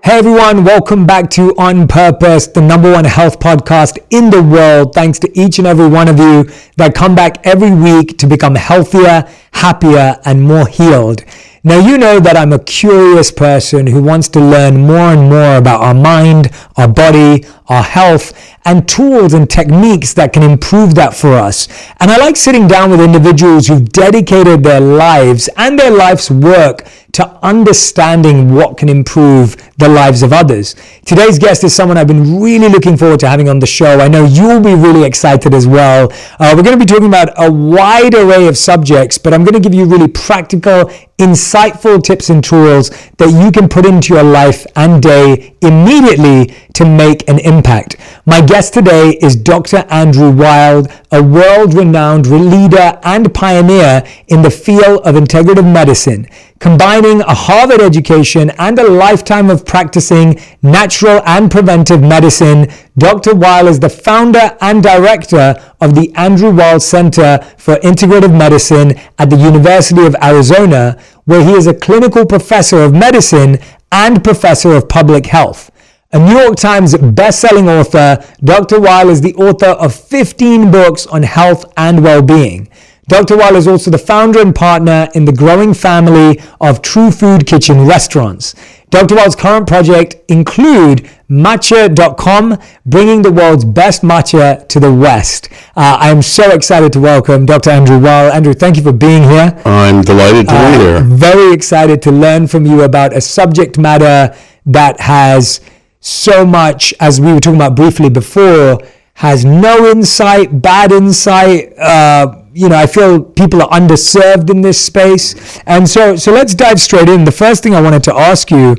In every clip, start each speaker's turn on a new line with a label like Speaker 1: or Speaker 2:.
Speaker 1: Hey everyone, welcome back to On Purpose, the #1 health podcast in the world. Thanks to each and every one of you that come back every week to become healthier, happier, and more healed. Now, you know that I'm a curious person who wants to learn more and more about our mind, our body, our health, and tools and techniques that can improve that for us. And I like sitting down with individuals who've dedicated their lives and their life's work to understanding what can improve the lives of others. Today's guest is someone I've been really looking forward to having on the show. I know you'll be really excited as well. We're going to be talking about a wide array of subjects, but I'm going to give you really practical, insightful tips and tools that you can put into your life and day immediately to make an impact. My guest today is Dr. Andrew Weil, a world-renowned leader and pioneer in the field of integrative medicine, combining a Harvard education and a lifetime of practicing natural and preventive medicine. Dr. Weil is the founder and director of the Andrew Weil Center for Integrative Medicine at the University of Arizona, where he is a clinical professor of medicine and professor of public health. A New York Times best-selling author, Dr. Weil is the author of 15 books on health and well-being. Dr. Weil is also the founder and partner in the growing family of True Food Kitchen restaurants. Dr. Weil's current projects include matcha.com, bringing the world's best matcha to the West. I am so excited to welcome Dr. Andrew Weil. Andrew, thank you for being here.
Speaker 2: I'm delighted to be here.
Speaker 1: Very excited to learn from you about a subject matter that has so much, as we were talking about briefly before, has no insight, bad insight. I feel people are underserved in this space. And so let's dive straight in. The first thing I wanted to ask you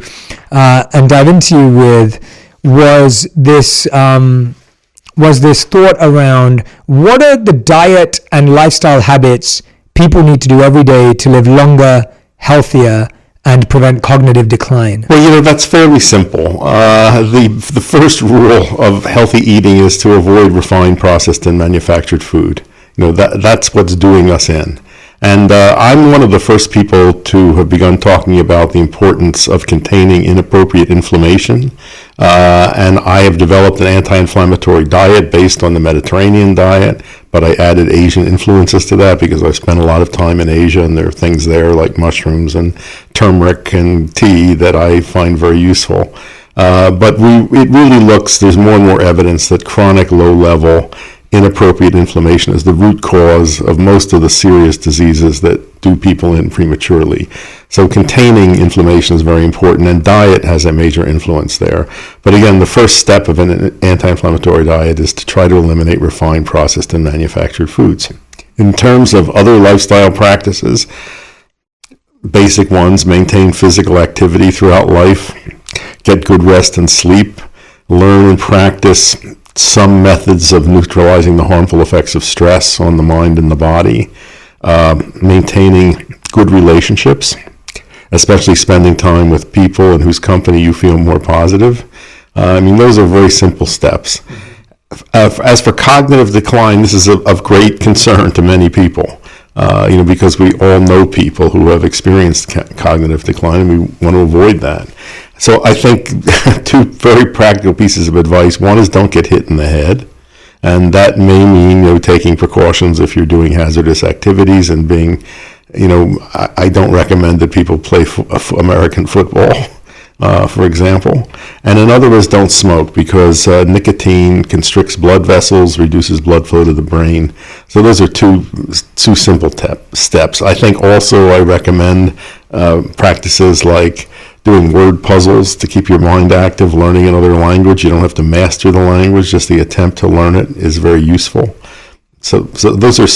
Speaker 1: and dive into you with was this thought around what are the diet and lifestyle habits people need to do every day to live longer, healthier, and prevent cognitive decline?
Speaker 2: Well, that's fairly simple. The first rule of healthy eating is to avoid refined, processed, and manufactured food. That's what's doing us in. And I'm one of the first people to have begun talking about the importance of containing inappropriate inflammation. And I have developed an anti-inflammatory diet based on the Mediterranean diet, but I added Asian influences to that because I spent a lot of time in Asia, and there are things there like mushrooms and turmeric and tea that I find very useful. But it really there's more and more evidence that chronic low-level inappropriate inflammation is the root cause of most of the serious diseases that do people in prematurely. So containing inflammation is very important, and diet has a major influence there. But again, the first step of an anti-inflammatory diet is to try to eliminate refined, processed, and manufactured foods. In terms of other lifestyle practices, basic ones: maintain physical activity throughout life, get good rest and sleep, learn and practice some methods of neutralizing the harmful effects of stress on the mind and the body, maintaining good relationships, especially spending time with people in whose company you feel more positive. Those are very simple steps. As for cognitive decline, this is of great concern to many people, because we all know people who have experienced cognitive decline, and we want to avoid that. So I think two very practical pieces of advice. One is don't get hit in the head. And that may mean, taking precautions if you're doing hazardous activities and being, I don't recommend that people play American football, for example. And another is don't smoke, because nicotine constricts blood vessels, reduces blood flow to the brain. So those are two simple steps. I think also I recommend practices like doing word puzzles to keep your mind active, learning another language. You don't have to master the language, just the attempt to learn it is very useful. So those are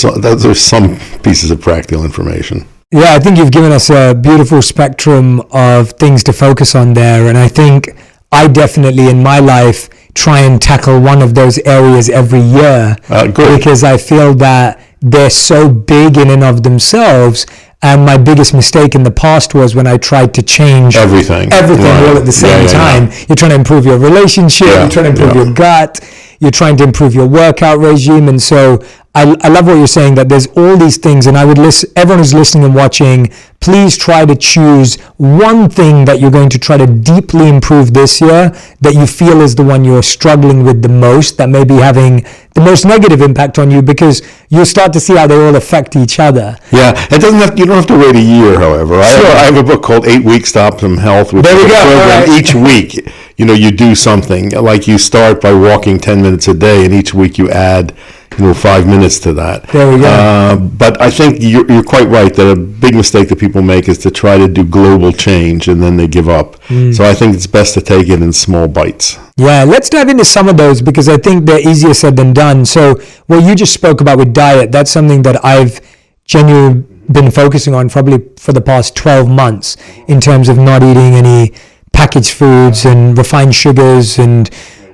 Speaker 2: some pieces of practical information.
Speaker 1: Yeah, I think you've given us a beautiful spectrum of things to focus on there. And I think I definitely in my life try and tackle one of those areas every year because I feel that they're so big in and of themselves. And my biggest mistake in the past was when I tried to change everything
Speaker 2: right.
Speaker 1: all at the same time. You're trying to improve your relationship, you're trying to improve your gut, you're trying to improve your workout regime. And so I love what you're saying, that there's all these things, and I would everyone who's listening and watching, please try to choose one thing that you're going to try to deeply improve this year that you feel is the one you're struggling with the most, that may be having the most negative impact on you, because you'll start to see how they all affect each other.
Speaker 2: Yeah, you don't have to wait a year, however. I have a book called 8 Weeks to Optimum Health, which is a program. Each week, you do something. Like you start by walking 10 minutes a day, and each week you add 5 minutes to that.
Speaker 1: There we go.
Speaker 2: But I think you're quite right that a big mistake that people make is to try to do global change and then they give up. So I think it's best to take it in small bites.
Speaker 1: Yeah, let's dive into some of those, because I think they're easier said than done. So what you just spoke about with diet, that's something that I've genuinely been focusing on probably for the past 12 months in terms of not eating any packaged foods and refined sugars and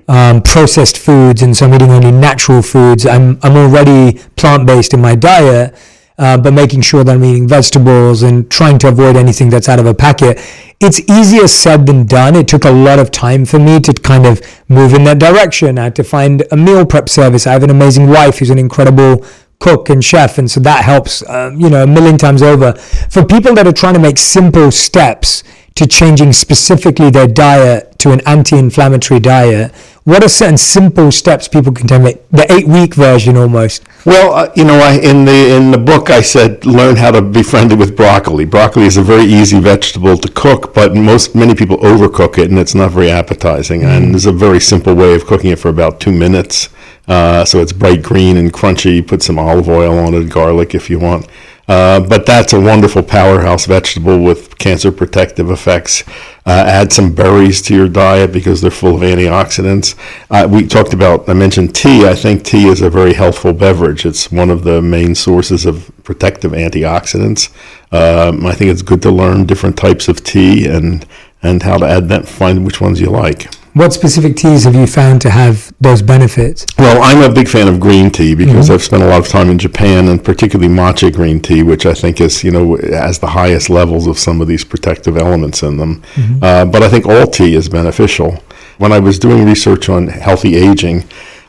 Speaker 1: processed foods, and so I'm eating only natural foods. I'm already plant-based in my diet, but making sure that I'm eating vegetables and trying to avoid anything that's out of a packet. It's easier said than done. It took a lot of time for me to kind of move in that direction. I had to find a meal prep service. I have an amazing wife who's an incredible cook and chef, and so that helps a million times over. For people that are trying to make simple steps to changing specifically their diet to an anti-inflammatory diet, what are certain simple steps people can take? The 8-week version almost.
Speaker 2: Well, in the book I said learn how to be friendly with broccoli. Broccoli is a very easy vegetable to cook, but many people overcook it, and it's not very appetizing. And there's a very simple way of cooking it for about 2 minutes. So it's bright green and crunchy. Put some olive oil on it, garlic if you want. But that's a wonderful powerhouse vegetable with cancer protective effects. Add some berries to your diet because they're full of antioxidants. I mentioned tea. I think tea is a very healthful beverage. It's one of the main sources of protective antioxidants. I think it's good to learn different types of tea and how to add them, find which ones you like.
Speaker 1: What specific teas have you found to have those benefits?
Speaker 2: Well, I'm a big fan of green tea because I've spent a lot of time in Japan, and particularly matcha green tea, which I think is, has the highest levels of some of these protective elements in them. But I think all tea is beneficial. When I was doing research on healthy aging,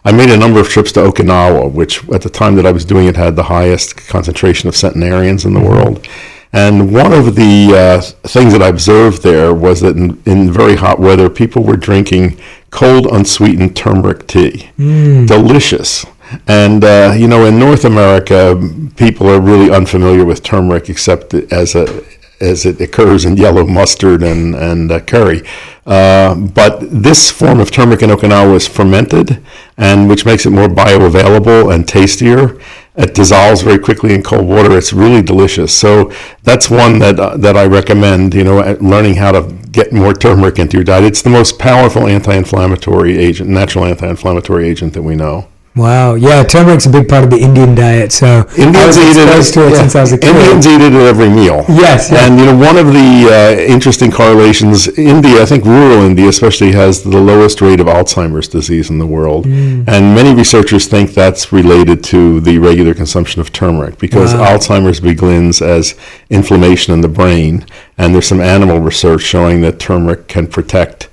Speaker 2: I made a number of trips to Okinawa, which at the time that I was doing it had the highest concentration of centenarians in the world. And one of the things that I observed there was that in very hot weather, people were drinking cold, unsweetened turmeric tea. Delicious. And, in North America, people are really unfamiliar with turmeric except as it occurs in yellow mustard and curry. But this form of turmeric in Okinawa is fermented, and which makes it more bioavailable and tastier. It dissolves very quickly in cold water. It's really delicious. So that's one that I recommend, learning how to get more turmeric into your diet. It's the most powerful anti-inflammatory agent, natural anti-inflammatory agent that we know.
Speaker 1: Wow. Yeah, turmeric's a big part of the Indian diet. So
Speaker 2: Indians eat it
Speaker 1: since I was a kid.
Speaker 2: Indians eat it at every meal.
Speaker 1: Yes.
Speaker 2: And one of the interesting correlations, India, I think rural India especially, has the lowest rate of Alzheimer's disease in the world. And many researchers think that's related to the regular consumption of turmeric, because Alzheimer's begins as inflammation in the brain. And there's some animal research showing that turmeric can protect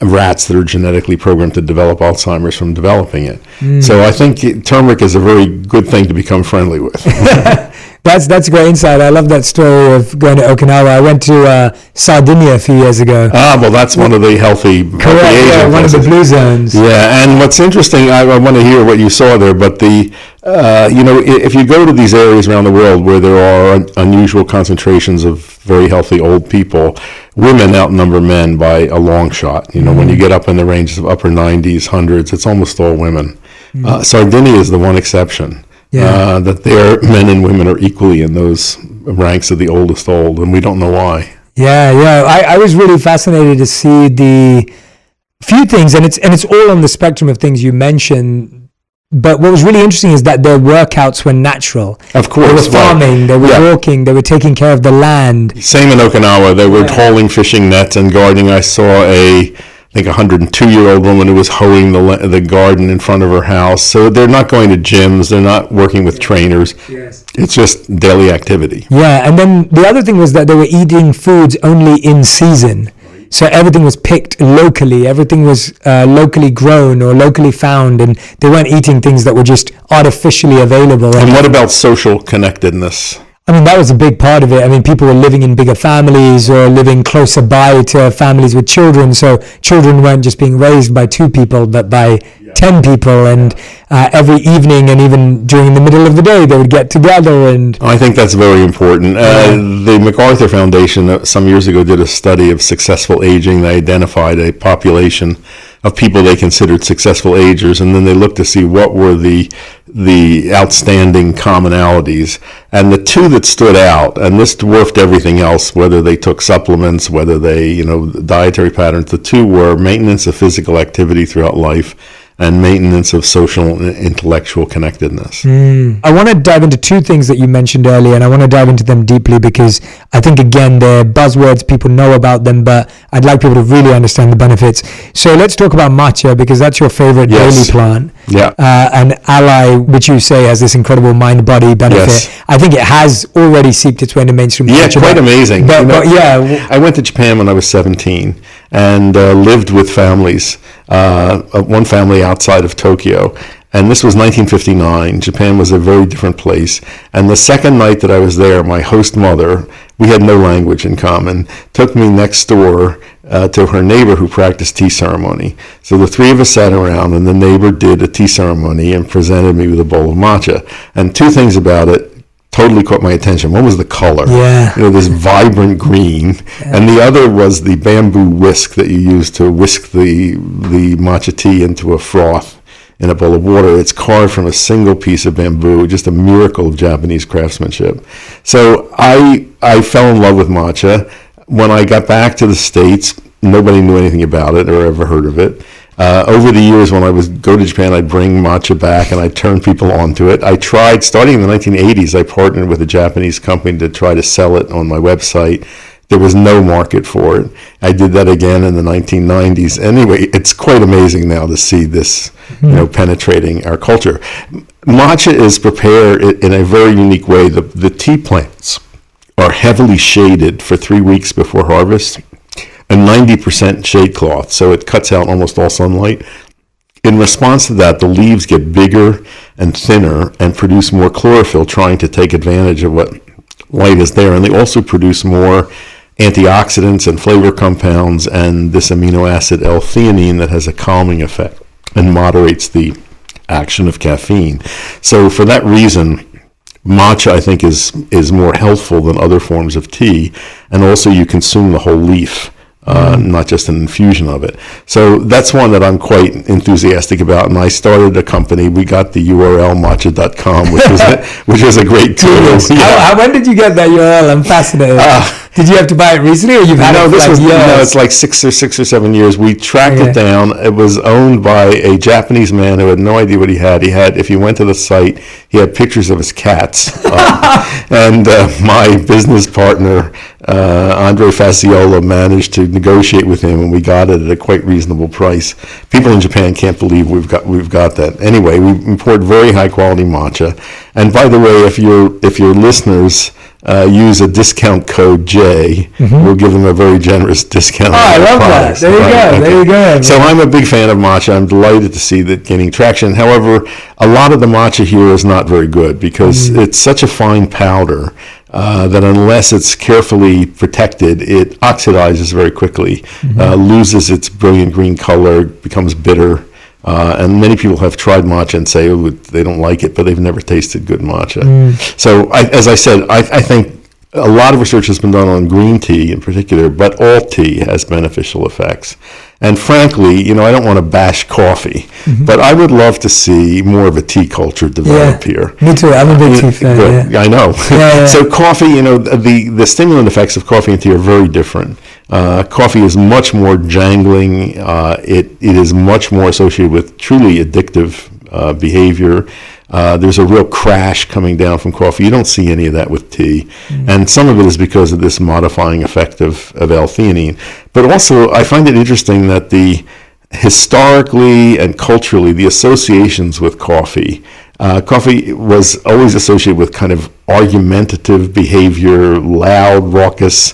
Speaker 2: rats that are genetically programmed to develop Alzheimer's from developing it. So I think turmeric is a very good thing to become friendly with.
Speaker 1: That's a great insight. I love that story of going to Okinawa. I went to Sardinia a few years ago.
Speaker 2: Well, that's one of the healthy
Speaker 1: Correct, yeah, one of the blue zones.
Speaker 2: Yeah, and what's interesting, I want to hear what you saw there, but if you go to these areas around the world where there are unusual concentrations of very healthy old people, women outnumber men by a long shot. When you get up in the ranges of upper 90s, hundreds, it's almost all women. Sardinia is the one exception. That their men and women are equally in those ranks of the oldest old, and we don't know why.
Speaker 1: I was really fascinated to see the few things, and it's all on the spectrum of things you mentioned. But what was really interesting is that their workouts were natural.
Speaker 2: Of course.
Speaker 1: They were farming, they were walking, they were taking care of the land.
Speaker 2: Same in Okinawa. They were hauling fishing nets and gardening. I saw a 102-year-old woman who was hoeing the garden in front of her house. So they're not going to gyms. They're not working with trainers.
Speaker 1: Yes.
Speaker 2: It's just daily activity.
Speaker 1: Yeah, and then the other thing was that they were eating foods only in season. So everything was picked locally. Everything was locally grown or locally found, and they weren't eating things that were just artificially available.
Speaker 2: And what about social connectedness?
Speaker 1: I mean, that was a big part of it. I mean, people were living in bigger families or living closer by to families with children. So children weren't just being raised by 2 people, but by 10 people. And every evening and even during the middle of the day, they would get together. And
Speaker 2: I think that's very important. The MacArthur Foundation some years ago did a study of successful aging. They identified a population of people they considered successful agers, and then they looked to see what were the outstanding commonalities. And the 2 that stood out, and this dwarfed everything else, whether they took supplements, whether they, dietary patterns, the 2 were maintenance of physical activity throughout life and maintenance of social and intellectual connectedness.
Speaker 1: I want to dive into 2 things that you mentioned earlier, and I want to dive into them deeply because I think, again, they're buzzwords, people know about them, but I'd like people to really understand the benefits. So let's talk about matcha, because that's your favorite daily plant.
Speaker 2: Yeah.
Speaker 1: And ally, which you say has this incredible mind-body benefit.
Speaker 2: Yes.
Speaker 1: I think it has already seeped its way into mainstream culture.
Speaker 2: Yeah, quite amazing.
Speaker 1: But yeah.
Speaker 2: I went to Japan when I was 17 and lived with families, one family outside of Tokyo. And this was 1959. Japan was a very different place. And the second night that I was there, my host mother, we had no language in common, took me next door to her neighbor who practiced tea ceremony. So the 3 of us sat around, and the neighbor did a tea ceremony and presented me with a bowl of matcha. And 2 things about it totally caught my attention. One was the color, this vibrant green, and the other was the bamboo whisk that you use to whisk the matcha tea into a froth in a bowl of water. It's carved from a single piece of bamboo, just a miracle of Japanese craftsmanship. So I fell in love with matcha. When I got back to the States, nobody knew anything about it or ever heard of it. Over the years, when I would go to Japan, I'd bring matcha back and I'd turn people onto it. I tried, starting in the 1980s, I partnered with a Japanese company to try to sell it on my website. There was no market for it. I did that again in the 1990s. Anyway, it's quite amazing now to see this, penetrating our culture. Matcha is prepared in a very unique way. The tea plants are heavily shaded for 3 weeks before harvest, and 90% shade cloth, so it cuts out almost all sunlight. In response to that, the leaves get bigger and thinner and produce more chlorophyll, trying to take advantage of what light is there. And they also produce more antioxidants and flavor compounds and this amino acid L-theanine that has a calming effect and moderates the action of caffeine. So for that reason, matcha, I think, is more healthful than other forms of tea, and also you consume the whole leaf, not just an infusion of it. So that's one that I'm quite enthusiastic about, and I started a company. We got the URL matcha.com, which was a great tool.
Speaker 1: Yeah. When did you get that URL? I'm fascinated. Did you have to buy it recently, or you've had it for years?
Speaker 2: No, it's like six or 7 years. We tracked it down. It was owned by a Japanese man who had no idea what he had. If you went to the site, he had pictures of his cats. And my business partner, Andre Fasciola, managed to negotiate with him, and we got it at a quite reasonable price. People in Japan can't believe we've got that. Anyway, we import very high quality matcha. And by the way, if your listeners use a discount code J, we'll give them a very generous discount.
Speaker 1: Oh, I love that. There you go. Okay. There you go.
Speaker 2: So I'm a big fan of matcha. I'm delighted to see that gaining traction. However, a lot of the matcha here is not very good because it's such a fine powder that unless it's carefully protected, it oxidizes very quickly, loses its brilliant green color, becomes bitter. And many people have tried matcha and say they don't like it, but they've never tasted good matcha. So, as I said, I think a lot of research has been done on green tea in particular, but all tea has beneficial effects. And frankly, I don't want to bash coffee, but I would love to see more of a tea culture develop here.
Speaker 1: Me too. I'm a big tea fan.
Speaker 2: I know. So coffee, the stimulant effects of coffee and tea are very different. Coffee is much more jangling. It is much more associated with truly addictive behavior. There's a real crash coming down from coffee. You don't see any of that with tea. And some of it is because of this modifying effect of L-theanine. But also, I find it interesting that historically and culturally, the associations with coffee was always associated with kind of argumentative behavior, loud, raucous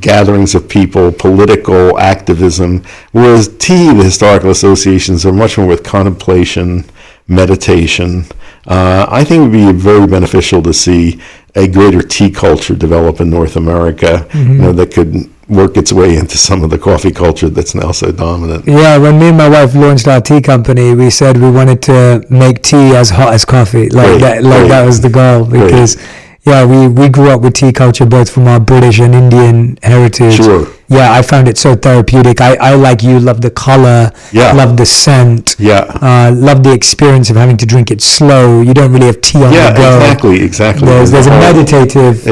Speaker 2: gatherings of people, political activism, whereas tea, the historical associations are much more with contemplation, meditation. I think it would be very beneficial to see a greater tea culture develop in North America, that could work its way into some of the coffee culture that's now so dominant.
Speaker 1: Yeah, when me and my wife launched our tea company, we said we wanted to make tea as hot as coffee. That was the goal, because we grew up with tea culture both from our British and Indian heritage.
Speaker 2: Sure.
Speaker 1: Yeah, I found it so therapeutic. I like you, love the color, love the scent, love the experience of having to drink it slow. You don't really have tea on the go.
Speaker 2: Exactly.
Speaker 1: There's a meditative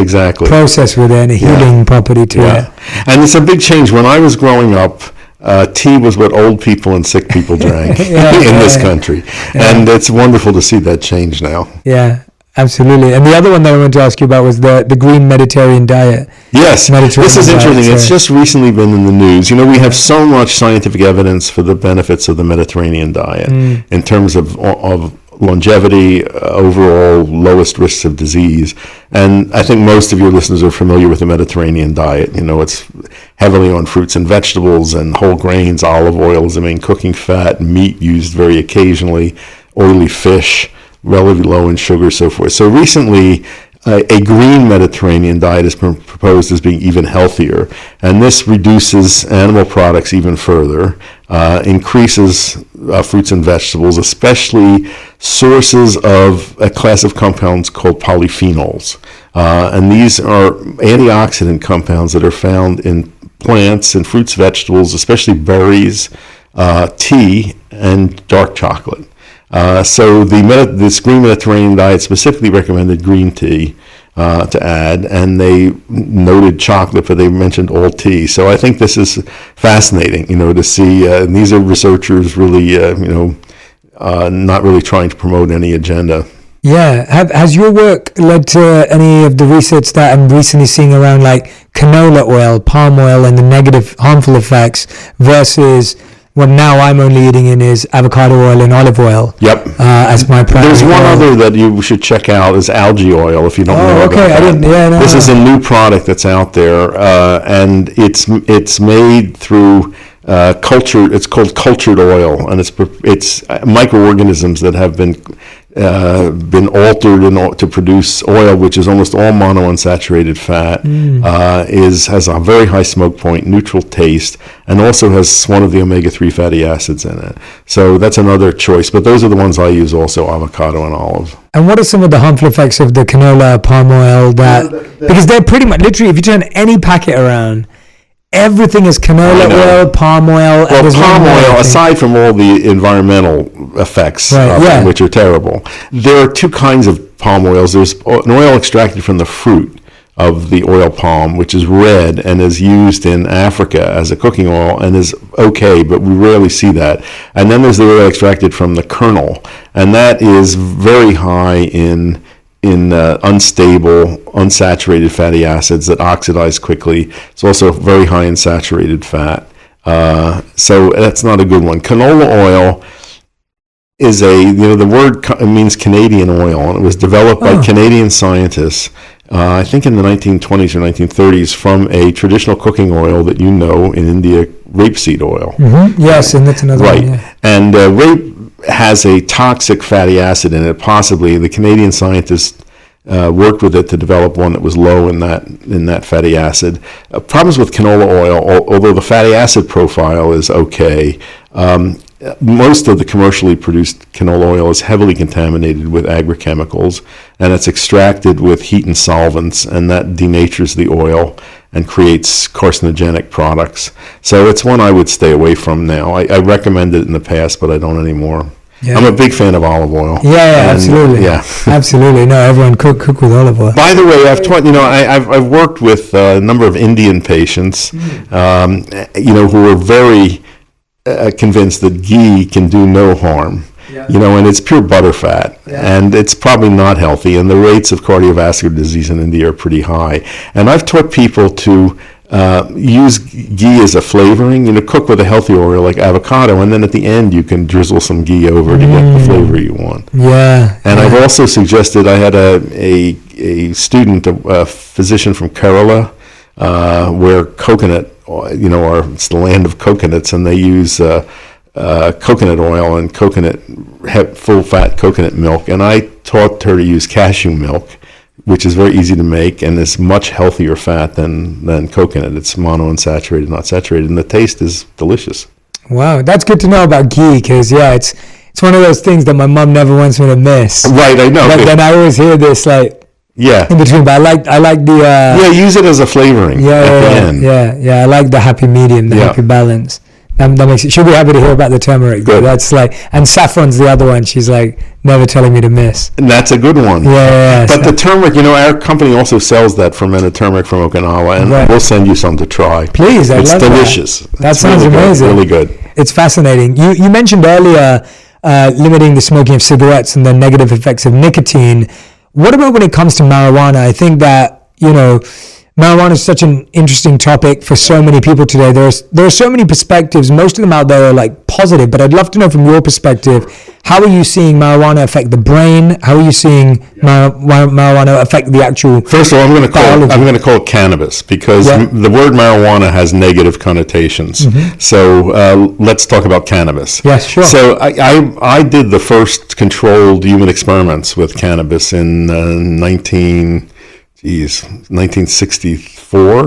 Speaker 1: process with it and a healing property to it.
Speaker 2: And it's a big change. When I was growing up, tea was what old people and sick people drank in this country. And it's wonderful to see that change now.
Speaker 1: Yeah. Absolutely. And the other one that I wanted to ask you about was the green Mediterranean diet.
Speaker 2: Yes, this is interesting. It's just recently been in the news. We have so much scientific evidence for the benefits of the Mediterranean diet in terms of longevity, overall lowest risks of disease. And I think most of your listeners are familiar with the Mediterranean diet. It's heavily on fruits and vegetables and whole grains. Olive oil is the main cooking fat, meat used very occasionally, oily fish, relatively low in sugar, so forth. So recently, a green Mediterranean diet has been proposed as being even healthier, and this reduces animal products even further, increases fruits and vegetables, especially sources of a class of compounds called polyphenols. And these are antioxidant compounds that are found in plants and fruits, vegetables, especially berries, tea, and dark chocolate. So this green Mediterranean diet specifically recommended green tea to add, and they noted chocolate, but they mentioned all tea. So I think this is fascinating, to see. And these are researchers really, not really trying to promote any agenda.
Speaker 1: Yeah. Has your work led to any of the research that I'm recently seeing around like canola oil, palm oil, and the negative harmful effects versus what now I'm only eating in is avocado oil and olive oil.
Speaker 2: Yep.
Speaker 1: As my primary
Speaker 2: There's one other that you should check out is algae oil, if you don't know about that.
Speaker 1: I didn't. Yeah, no.
Speaker 2: This is a new product that's out there, and it's made through culture. It's called cultured oil, and it's microorganisms that have been altered to produce oil, which is almost all monounsaturated fat, has a very high smoke point, neutral taste, and also has one of the omega-3 fatty acids in it. So that's another choice, but those are the ones I use also, avocado and olive.
Speaker 1: And what are some of the harmful effects of the canola, palm oil, because they're pretty much, literally, if you turn any packet around, everything is canola oil, palm oil.
Speaker 2: Well, palm oil, aside from all the environmental effects, which are terrible, there are two kinds of palm oils. There's an oil extracted from the fruit of the oil palm, which is red and is used in Africa as a cooking oil and is okay, but we rarely see that. And then there's the oil extracted from the kernel, and that is very high in unstable, unsaturated fatty acids that oxidize quickly. It's also very high in saturated fat. So that's not a good one. Canola oil is the word means Canadian oil, and it was developed by Canadian scientists, I think in the 1920s or 1930s, from a traditional cooking oil that in India, rapeseed oil.
Speaker 1: Mm-hmm. Yes, and that's another one. Yeah.
Speaker 2: And rape has a toxic fatty acid in it. Possibly the Canadian scientists worked with it to develop one that was low in that fatty acid. Problems with canola oil, although the fatty acid profile is okay, most of the commercially produced canola oil is heavily contaminated with agrochemicals, and it's extracted with heat and solvents, and that denatures the oil and creates carcinogenic products. So it's one I would stay away from now. I recommended it in the past, but I don't anymore. Yeah. I'm a big fan of olive oil.
Speaker 1: Yeah, absolutely. Yeah, absolutely. No, everyone cook with olive oil.
Speaker 2: By the way, I've taught. I've worked with a number of Indian patients, who are very convinced that ghee can do no harm. Yeah. And it's pure butter fat, and it's probably not healthy, and the rates of cardiovascular disease in India are pretty high. And I've taught people to use ghee as a flavoring, cook with a healthy oil like avocado, and then at the end you can drizzle some ghee over to get the flavor you want.
Speaker 1: Yeah.
Speaker 2: And I've also suggested, I had a student, a physician from Kerala, where coconut, it's the land of coconuts, and they use coconut oil and full-fat coconut milk. And I taught her to use cashew milk, which is very easy to make and is much healthier fat than coconut. It's monounsaturated, not saturated, and the taste is delicious.
Speaker 1: Wow, that's good to know about ghee, because it's one of those things that my mom never wants me to miss.
Speaker 2: Right, I know.
Speaker 1: But then I always hear this in between. But I like the
Speaker 2: use it as a flavoring at the end.
Speaker 1: Yeah. I like the happy medium, the happy balance. That makes it. She'll be happy to hear about the turmeric.
Speaker 2: Good.
Speaker 1: That's and saffron's the other one. She's never telling me to miss.
Speaker 2: And that's a good one.
Speaker 1: Yeah.
Speaker 2: But the turmeric, our company also sells that fermented turmeric from Okinawa, and we'll send you some to try.
Speaker 1: Please, I love that.
Speaker 2: It's delicious.
Speaker 1: That sounds
Speaker 2: really
Speaker 1: amazing.
Speaker 2: Really good.
Speaker 1: It's fascinating. You mentioned earlier limiting the smoking of cigarettes and the negative effects of nicotine. What about when it comes to marijuana? I think that marijuana is such an interesting topic for so many people today. There are so many perspectives. Most of them out there are positive, but I'd love to know from your perspective, how are you seeing marijuana affect the brain? How are you seeing marijuana affect the actual
Speaker 2: First of all, I'm going to call it cannabis, because the word marijuana has negative connotations. Mm-hmm. So let's talk about cannabis.
Speaker 1: Yes, sure.
Speaker 2: So I did the first controlled human experiments with cannabis in 1964. Wow.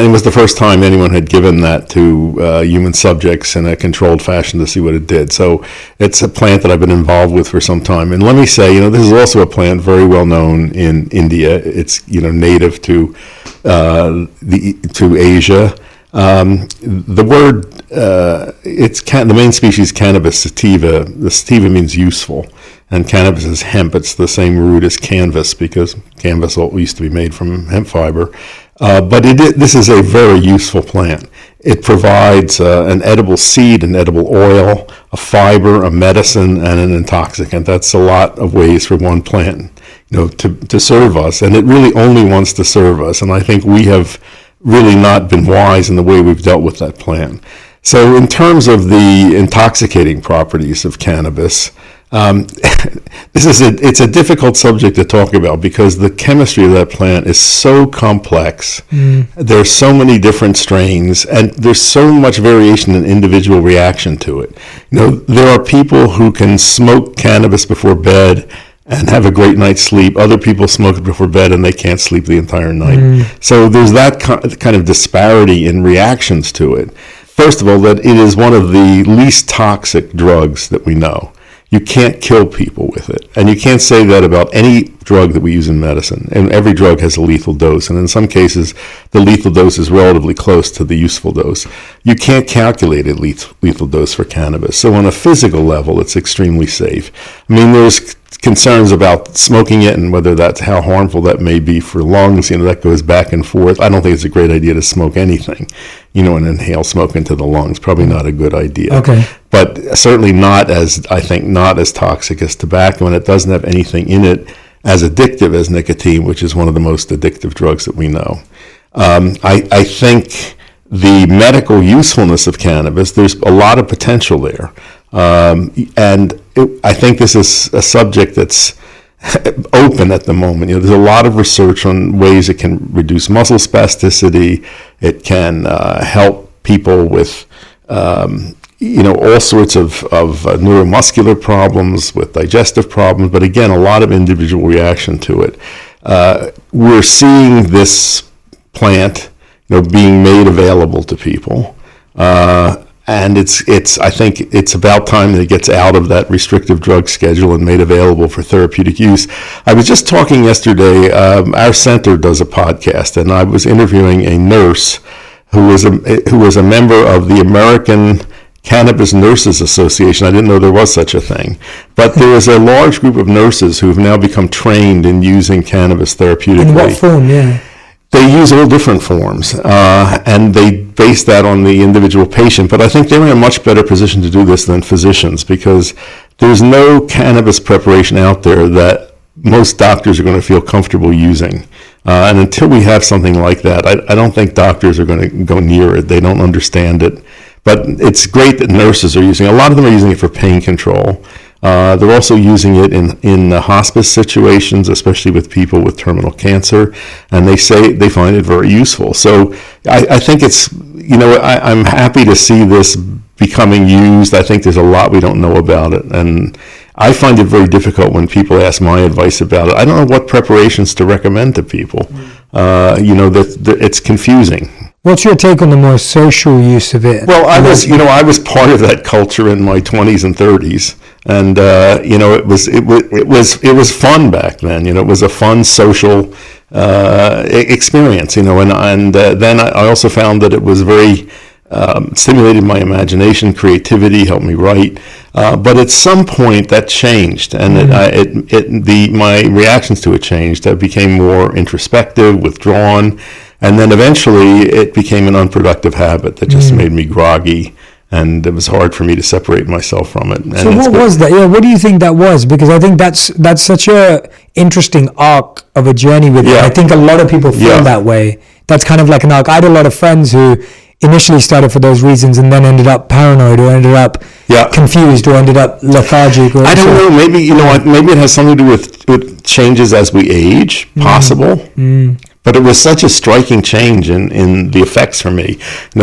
Speaker 2: It was the first time anyone had given that to human subjects in a controlled fashion to see what it did. So it's a plant that I've been involved with for some time. And let me say, this is also a plant very well known in India. It's, native to Asia. The word, the main species, Cannabis sativa. The sativa means useful. And cannabis is hemp. It's the same root as canvas, because canvas used to be made from hemp fiber. But this is a very useful plant. It provides an edible seed, an edible oil, a fiber, a medicine, and an intoxicant. That's a lot of ways for one plant, to serve us. And it really only wants to serve us. And I think we have really not been wise in the way we've dealt with that plant. So in terms of the intoxicating properties of cannabis, it's a difficult subject to talk about, because the chemistry of that plant is so complex. There's so many different strains, and there's so much variation in individual reaction to it. There are people who can smoke cannabis before bed and have a great night's sleep. Other people smoke it before bed and they can't sleep the entire night. So there's that kind of disparity in reactions to it. First of all, that it is one of the least toxic drugs that we know. You can't kill people with it. And you can't say that about any drug that we use in medicine. And every drug has a lethal dose. And in some cases, the lethal dose is relatively close to the useful dose. You can't calculate a lethal dose for cannabis. So on a physical level, it's extremely safe. I mean, there's concerns about smoking it and how harmful that may be for lungs. That goes back and forth. I don't think it's a great idea to smoke anything, and inhale smoke into the lungs. Probably not a good idea.
Speaker 1: Okay.
Speaker 2: But certainly not as toxic as tobacco, and it doesn't have anything in it as addictive as nicotine, which is one of the most addictive drugs that we know. I think the medical usefulness of cannabis, there's a lot of potential there. I think this is a subject that's open at the moment. There's a lot of research on ways it can reduce muscle spasticity. It can help people with all sorts of neuromuscular problems, with digestive problems, but again, a lot of individual reaction to it. We're seeing this plant, being made available to people. And I think it's about time that it gets out of that restrictive drug schedule and made available for therapeutic use. I was just talking yesterday, our center does a podcast, and I was interviewing a nurse who was a member of the American Cannabis Nurses Association. I didn't know there was such a thing. But there is a large group of nurses who have now become trained in using cannabis therapeutically.
Speaker 1: In what form, yeah?
Speaker 2: They use all different forms, and they base that on the individual patient. But I think they're in a much better position to do this than physicians, because there's no cannabis preparation out there that most doctors are going to feel comfortable using. And until we have something like that, I don't think doctors are going to go near it. They don't understand it. But it's great that nurses are using it. A lot of them are using it for pain control. They're also using it in hospice situations, especially with people with terminal cancer, and they say they find it very useful. So I think it's, I'm happy to see this becoming used. I think there's a lot we don't know about it, and I find it very difficult when people ask my advice about it. I don't know what preparations to recommend to people. That it's confusing.
Speaker 1: What's your take on the more social use of it?
Speaker 2: Well, I was part of that culture in my 20s and 30s, and it was fun back then. It was a fun social experience. And then I also found that it was very stimulated my imagination, creativity, helped me write. But at some point that changed, and my reactions to it changed. I became more introspective, withdrawn, and then eventually it became an unproductive habit that just made me groggy, and it was hard for me to separate myself from it. And
Speaker 1: so what was that? Yeah, what do you think that was? Because I think that's such a interesting arc of a journey with it. I think a lot of people feel that way. That's kind of like an arc. I had a lot of friends who initially started for those reasons and then ended up paranoid or ended up confused or ended up lethargic. Or
Speaker 2: I don't know. Maybe maybe it has something to do with changes as we age. Possible. But it was such a striking change in the effects for me.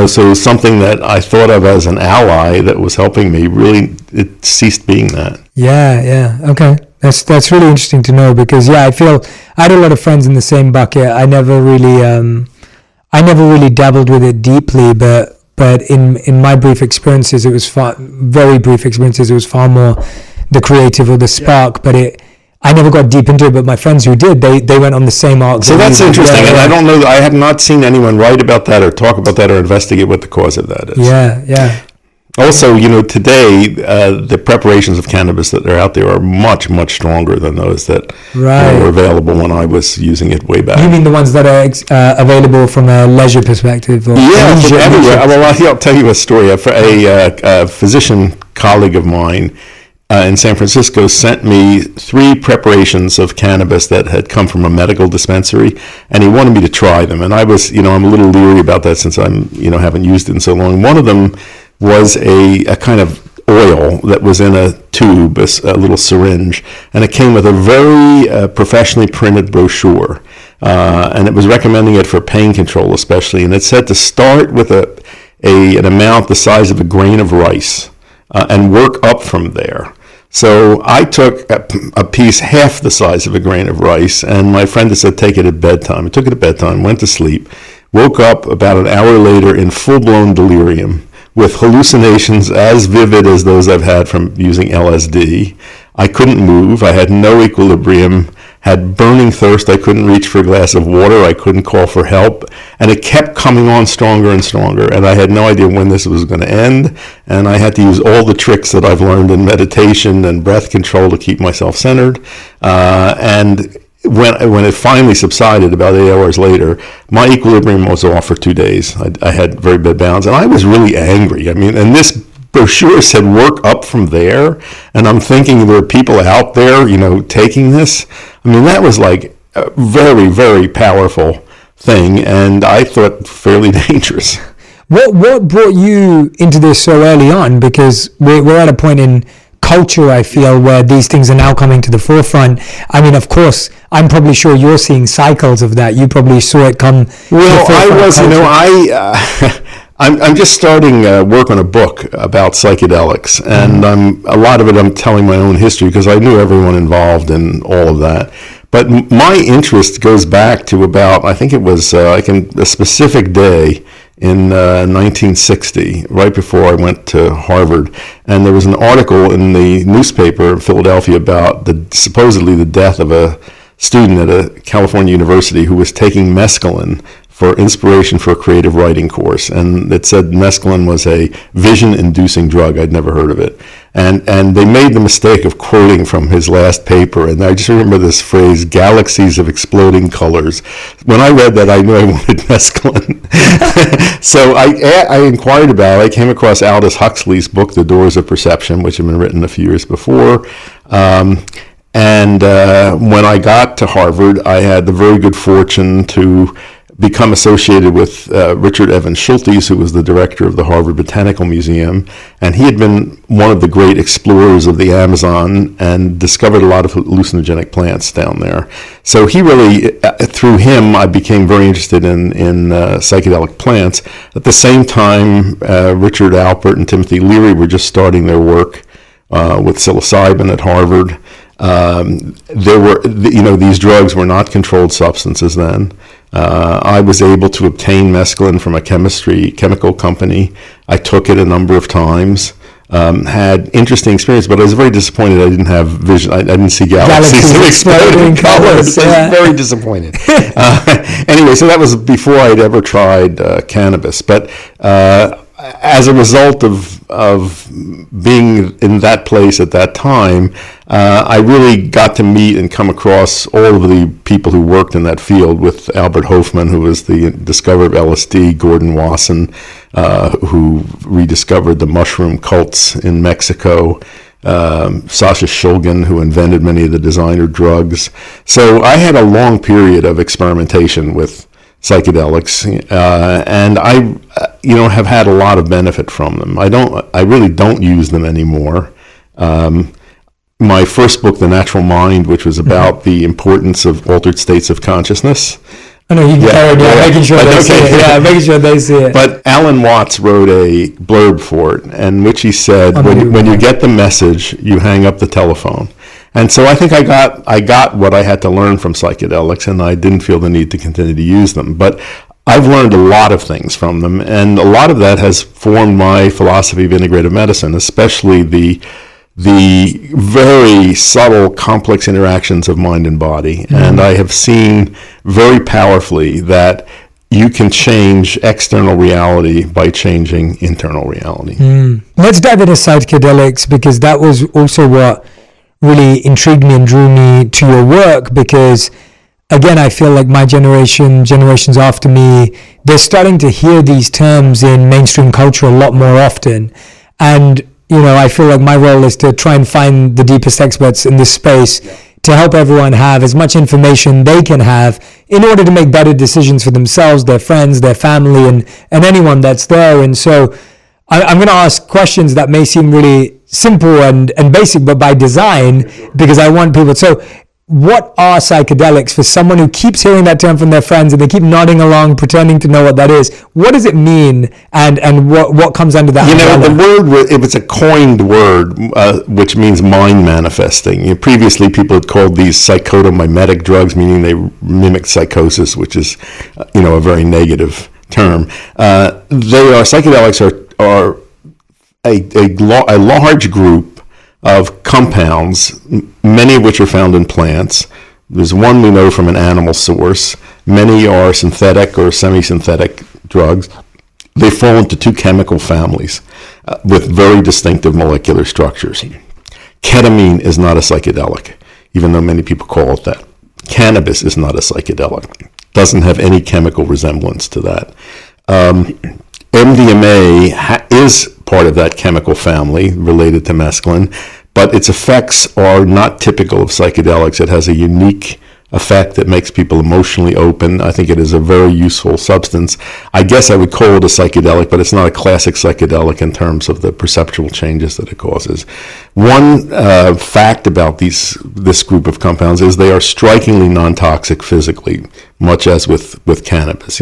Speaker 2: So something that I thought of as an ally that was helping me, really, it ceased being that.
Speaker 1: Yeah. Okay. That's really interesting to know, because I feel I had a lot of friends in the same bucket. I never really dabbled with it deeply, but in my brief experiences, it was very brief experiences. It was far more the creative or the spark, but I never got deep into it. But my friends who did, they went on the same arc.
Speaker 2: So that's interesting, and I don't know. I have not seen anyone write about that or talk about that or investigate what the cause of that is.
Speaker 1: Yeah.
Speaker 2: Also, today the preparations of cannabis that are out there are much, much stronger than those that were available when I was using it way back.
Speaker 1: You mean the ones that are available from a leisure perspective? Or
Speaker 2: from everywhere. Well, I'll tell you a story. A physician colleague of mine in San Francisco sent me 3 preparations of cannabis that had come from a medical dispensary, and he wanted me to try them. And I was, I'm a little leery about that since I'm, haven't used it in so long. One of them was a kind of oil that was in a tube, a little syringe, and it came with a very professionally printed brochure, and it was recommending it for pain control especially, and it said to start with an amount the size of a grain of rice and work up from there. So I took a piece half the size of a grain of rice, and my friend had said take it at bedtime. I took it at bedtime, went to sleep, woke up about an hour later in full-blown delirium, with hallucinations as vivid as those I've had from using LSD. I couldn't move. I had no equilibrium, had burning thirst. I couldn't reach for a glass of water. I couldn't call for help. And it kept coming on stronger and stronger. And I had no idea when this was going to end. And I had to use all the tricks that I've learned in meditation and breath control to keep myself centered. And when it finally subsided about 8 hours later, my equilibrium was off for 2 days. I had very bad balance, and I was really angry. And this brochure said work up from there, and I'm thinking there are people out there, taking this. That was like a very, very powerful thing, and I thought fairly dangerous.
Speaker 1: What brought you into this so early on? Because we're at a point in culture, I feel, where these things are now coming to the forefront. Of course, I'm probably sure you're seeing cycles of that. You probably saw it come.
Speaker 2: Well, I was, I'm just starting work on a book about psychedelics, and a lot of it I'm telling my own history because I knew everyone involved in all of that. But my interest goes back to about, I think it was a specific day in 1960, right before I went to Harvard, and there was an article in the newspaper in Philadelphia about supposedly the death of a student at a California university who was taking mescaline for inspiration for a creative writing course, and it said mescaline was a vision-inducing drug. I'd never heard of it, and they made the mistake of quoting from his last paper, and I just remember this phrase, "galaxies of exploding colors." When I read that, I knew I wanted mescaline. So I inquired about it. I came across Aldous Huxley's book, The Doors of Perception, which had been written a few years before. And when I got to Harvard, I had the very good fortune to become associated with Richard Evans Schultes, who was the director of the Harvard Botanical Museum, and he had been one of the great explorers of the Amazon and discovered a lot of hallucinogenic plants down there. So he really, through him, I became very interested in psychedelic plants. At the same time, Richard Alpert and Timothy Leary were just starting their work with psilocybin at Harvard. These drugs were not controlled substances then. I was able to obtain mescaline from a chemical company. I took it a number of times. Had interesting experience, but I was very disappointed I didn't have vision. I didn't see galaxies exploding colors. Yeah. I was very disappointed. Anyway, so that was before I'd ever tried cannabis. But as a result of being in that place at that time, I really got to meet and come across all of the people who worked in that field, with Albert Hofmann, who was the discoverer of LSD, Gordon Wasson, who rediscovered the mushroom cults in Mexico, Sasha Shulgin, who invented many of the designer drugs. So I had a long period of experimentation with psychedelics, and I have had a lot of benefit from them. I really don't use them anymore. My first book, The Natural Mind, which was about the importance of altered states of consciousness.
Speaker 1: I know you can making sure they see it. Yeah, making sure they see it.
Speaker 2: But Alan Watts wrote a blurb for it, in which he said, when you get the message, you hang up the telephone. And so I think I got what I had to learn from psychedelics, and I didn't feel the need to continue to use them. But I've learned a lot of things from them, and a lot of that has formed my philosophy of integrative medicine, especially the very subtle, complex interactions of mind and body. Mm-hmm. And I have seen very powerfully that you can change external reality by changing internal reality.
Speaker 1: Let's dive into psychedelics, because that was also what really intrigued me and drew me to your work, because again, I feel like my generation, generations after me, they're starting to hear these terms in mainstream culture a lot more often. And I feel like my role is to try and find the deepest experts in this space to help everyone have as much information they can have in order to make better decisions for themselves, their friends, their family, and anyone that's there. And so I'm going to ask questions that may seem really simple and basic, but by design, because I want people. So what are psychedelics for someone who keeps hearing that term from their friends and they keep nodding along, pretending to know what that is? What does it mean, and what comes under that?
Speaker 2: The word, if it's a coined word, which means mind manifesting. Previously, people had called these psychotomimetic drugs, meaning they mimic psychosis, which is, a very negative term. Psychedelics are a large group of compounds, many of which are found in plants. There's one we know from an animal source. Many are synthetic or semi-synthetic drugs. They fall into two chemical families with very distinctive molecular structures. Ketamine is not a psychedelic, even though many people call it that. Cannabis is not a psychedelic. Doesn't have any chemical resemblance to that. MDMA is part of that chemical family related to mescaline, but its effects are not typical of psychedelics. It has a unique effect that makes people emotionally open. I think it is a very useful substance. I guess I would call it a psychedelic, but it's not a classic psychedelic in terms of the perceptual changes that it causes. One fact about this group of compounds is they are strikingly non-toxic physically, much as with cannabis.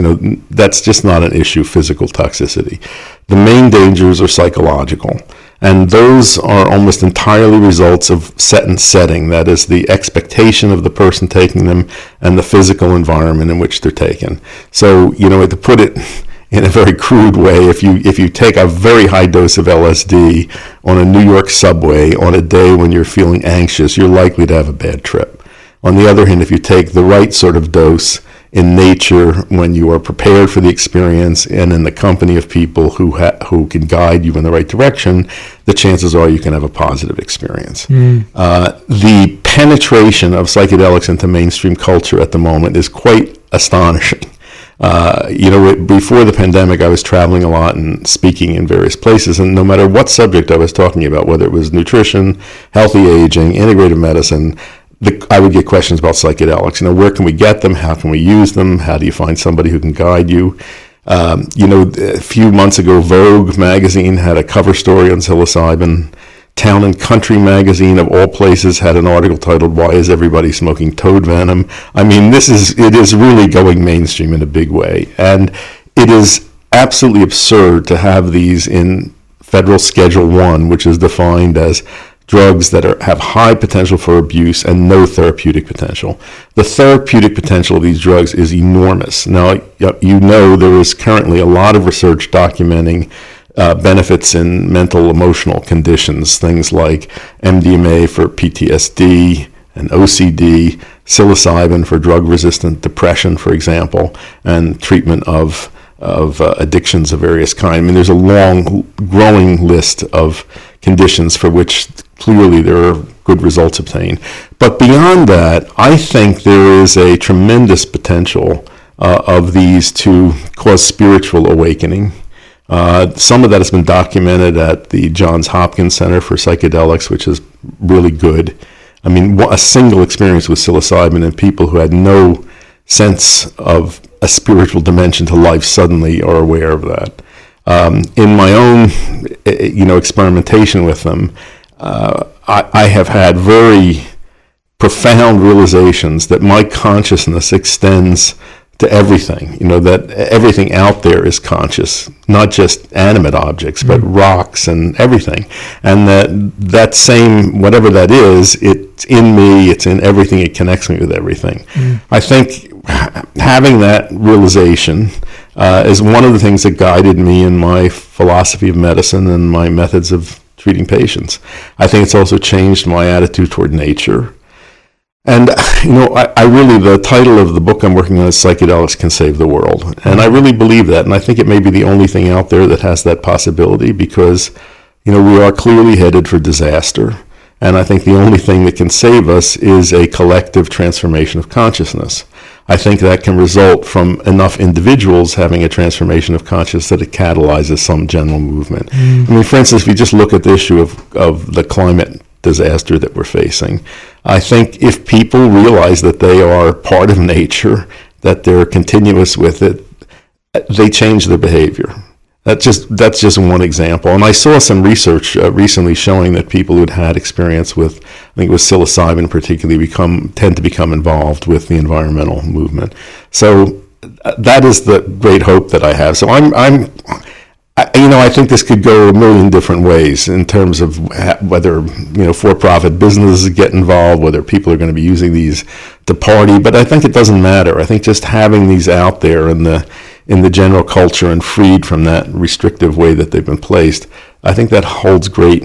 Speaker 2: That's just not an issue, physical toxicity. The main dangers are psychological. And those are almost entirely results of set and setting. That is, the expectation of the person taking them and the physical environment in which they're taken. So, to put it in a very crude way, if you take a very high dose of LSD on a New York subway on a day when you're feeling anxious, you're likely to have a bad trip. On the other hand, if you take the right sort of dose in nature, when you are prepared for the experience and in the company of people who can guide you in the right direction, the chances are you can have a positive experience. The penetration of psychedelics into mainstream culture at the moment is quite astonishing. Before the pandemic, I was traveling a lot and speaking in various places, and no matter what subject I was talking about, whether it was nutrition, healthy aging, integrative medicine, I would get questions about psychedelics. Where can we get them? How can we use them? How do you find somebody who can guide you? A few months ago, Vogue magazine had a cover story on psilocybin. Town and Country magazine, of all places, had an article titled "Why is everybody smoking toad venom?" I mean, it is really going mainstream in a big way, and it is absolutely absurd to have these in Federal Schedule 1, which is defined as drugs that have high potential for abuse and no therapeutic potential. The therapeutic potential of these drugs is enormous. Now, there is currently a lot of research documenting benefits in mental emotional conditions, things like MDMA for PTSD and OCD, psilocybin for drug-resistant depression, for example, and treatment of addictions of various kinds. I mean, there's a long, growing list of conditions for which clearly there are good results obtained. But beyond that, I think there is a tremendous potential of these to cause spiritual awakening. Some of that has been documented at the Johns Hopkins Center for Psychedelics, which is really good. I mean, a single experience with psilocybin in people who had no sense of a spiritual dimension to life suddenly are aware of that. In my own, experimentation with them, I have had very profound realizations that my consciousness extends to everything, that everything out there is conscious, not just animate objects, but rocks and everything. And that same, whatever that is, it's in me, it's in everything, it connects me with everything. I think having that realization is one of the things that guided me in my philosophy of medicine and my methods of treating patients. I think it's also changed my attitude toward nature. And, I really, the title of the book I'm working on is Psychedelics Can Save the World. And I really believe that. And I think it may be the only thing out there that has that possibility because, we are clearly headed for disaster. And I think the only thing that can save us is a collective transformation of consciousness. I think that can result from enough individuals having a transformation of consciousness that it catalyzes some general movement. I mean, for instance, if you just look at the issue of the climate disaster that we're facing, I think if people realize that they are part of nature, that they're continuous with it, they change their behavior. That's just one example. And I saw some research recently showing that people who'd had experience with, I think it was psilocybin particularly, tend to become involved with the environmental movement. So that is the great hope that I have. So I think this could go a million different ways in terms of whether, for-profit businesses get involved, whether people are going to be using these to party. But I think it doesn't matter. I think just having these out there in the general culture and freed from that restrictive way that they've been placed, I think that holds great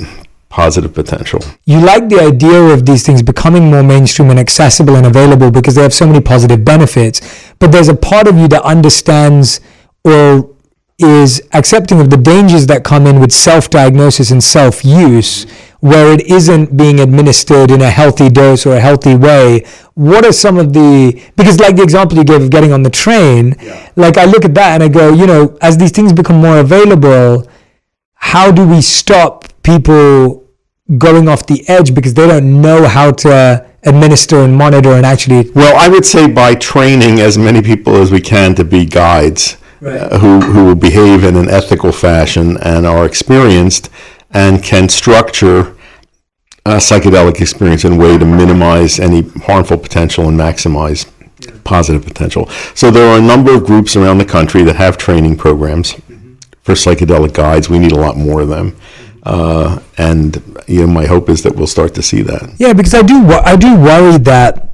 Speaker 2: positive potential.
Speaker 1: You like the idea of these things becoming more mainstream and accessible and available because they have so many positive benefits. But there's a part of you that understands or is accepting of the dangers that come in with self-diagnosis and self-use, where it isn't being administered in a healthy dose or a healthy way. What are some of because like the example you gave of getting on the train, like I look at that and I go, as these things become more available, how do we stop people going off the edge because they don't know how to administer and monitor and actually...
Speaker 2: Well, I would say by training as many people as we can to be guides, right, who will behave in an ethical fashion and are experienced and can structure a psychedelic experience in a way to minimize any harmful potential and maximize positive potential. So there are a number of groups around the country that have training programs for psychedelic guides. We need a lot more of them. And my hope is that we'll start to see that.
Speaker 1: Yeah, because I do worry that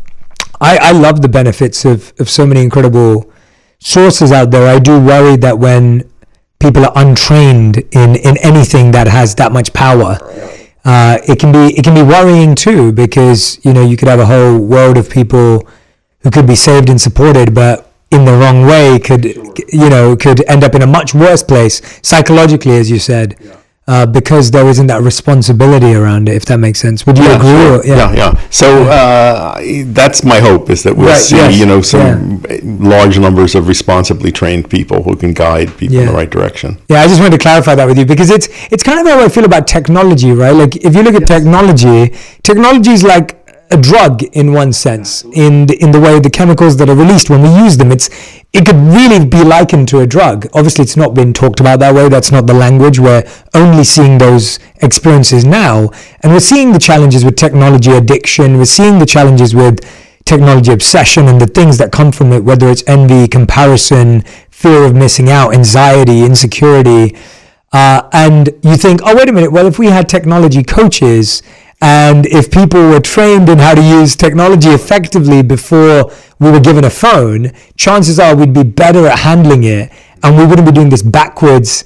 Speaker 1: I love the benefits of so many incredible sources out there. I do worry that when people are untrained in anything that has that much power, it can be worrying too, because you could have a whole world of people who could be saved and supported, but in the wrong way could end up in a much worse place psychologically, as you said. Because there isn't that responsibility around it, if that makes sense. Would you agree?
Speaker 2: Sure. Yeah. So that's my hope, is that we'll see, some large numbers of responsibly trained people who can guide people in the right direction.
Speaker 1: Yeah, I just wanted to clarify that with you, because it's kind of how I feel about technology, right? Like if you look at technology is like a drug in one sense, in the way the chemicals that are released when we use them. It could really be likened to a drug. Obviously, it's not been talked about that way. That's not the language. We're only seeing those experiences now. And we're seeing the challenges with technology addiction. We're seeing the challenges with technology obsession and the things that come from it, whether it's envy, comparison, fear of missing out, anxiety, insecurity. And you think, oh, wait a minute. Well, if we had technology coaches, and if people were trained in how to use technology effectively before we were given a phone, chances are we'd be better at handling it, and we wouldn't be doing this backwards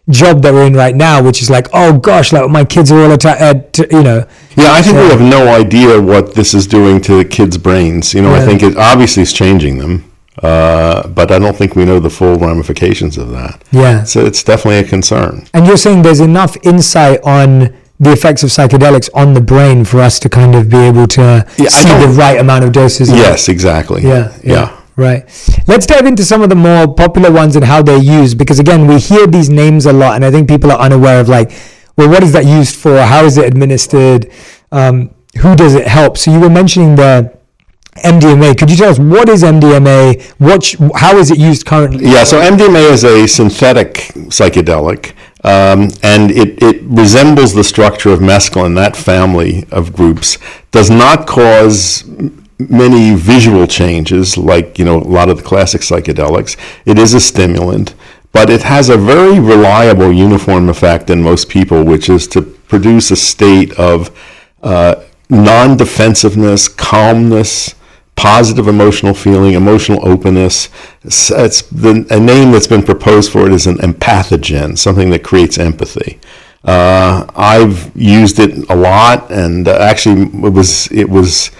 Speaker 1: job that we're in right now, which is like, oh gosh, like my kids are all
Speaker 2: Yeah, I think we have no idea what this is doing to the kids' brains. I think it obviously is changing them, but I don't think we know the full ramifications of that.
Speaker 1: Yeah.
Speaker 2: So it's definitely a concern.
Speaker 1: And you're saying there's enough insight on the effects of psychedelics on the brain for us to kind of be able to see the right amount of doses.
Speaker 2: Yes, exactly.
Speaker 1: Yeah. Right. Let's dive into some of the more popular ones and how they're used, because again, we hear these names a lot, and I think people are unaware of like, well, what is that used for? How is it administered? Who does it help? So you were mentioning the MDMA. Could you tell us what is MDMA? How is it used currently?
Speaker 2: Yeah, so MDMA is a synthetic psychedelic, and it resembles the structure of mescaline, that family of groups, does not cause many visual changes like, a lot of the classic psychedelics. It is a stimulant, but it has a very reliable uniform effect in most people, which is to produce a state of non-defensiveness, calmness, positive emotional feeling, emotional openness. A name that's been proposed for it is an empathogen, something that creates empathy. I've used it a lot, and actually it was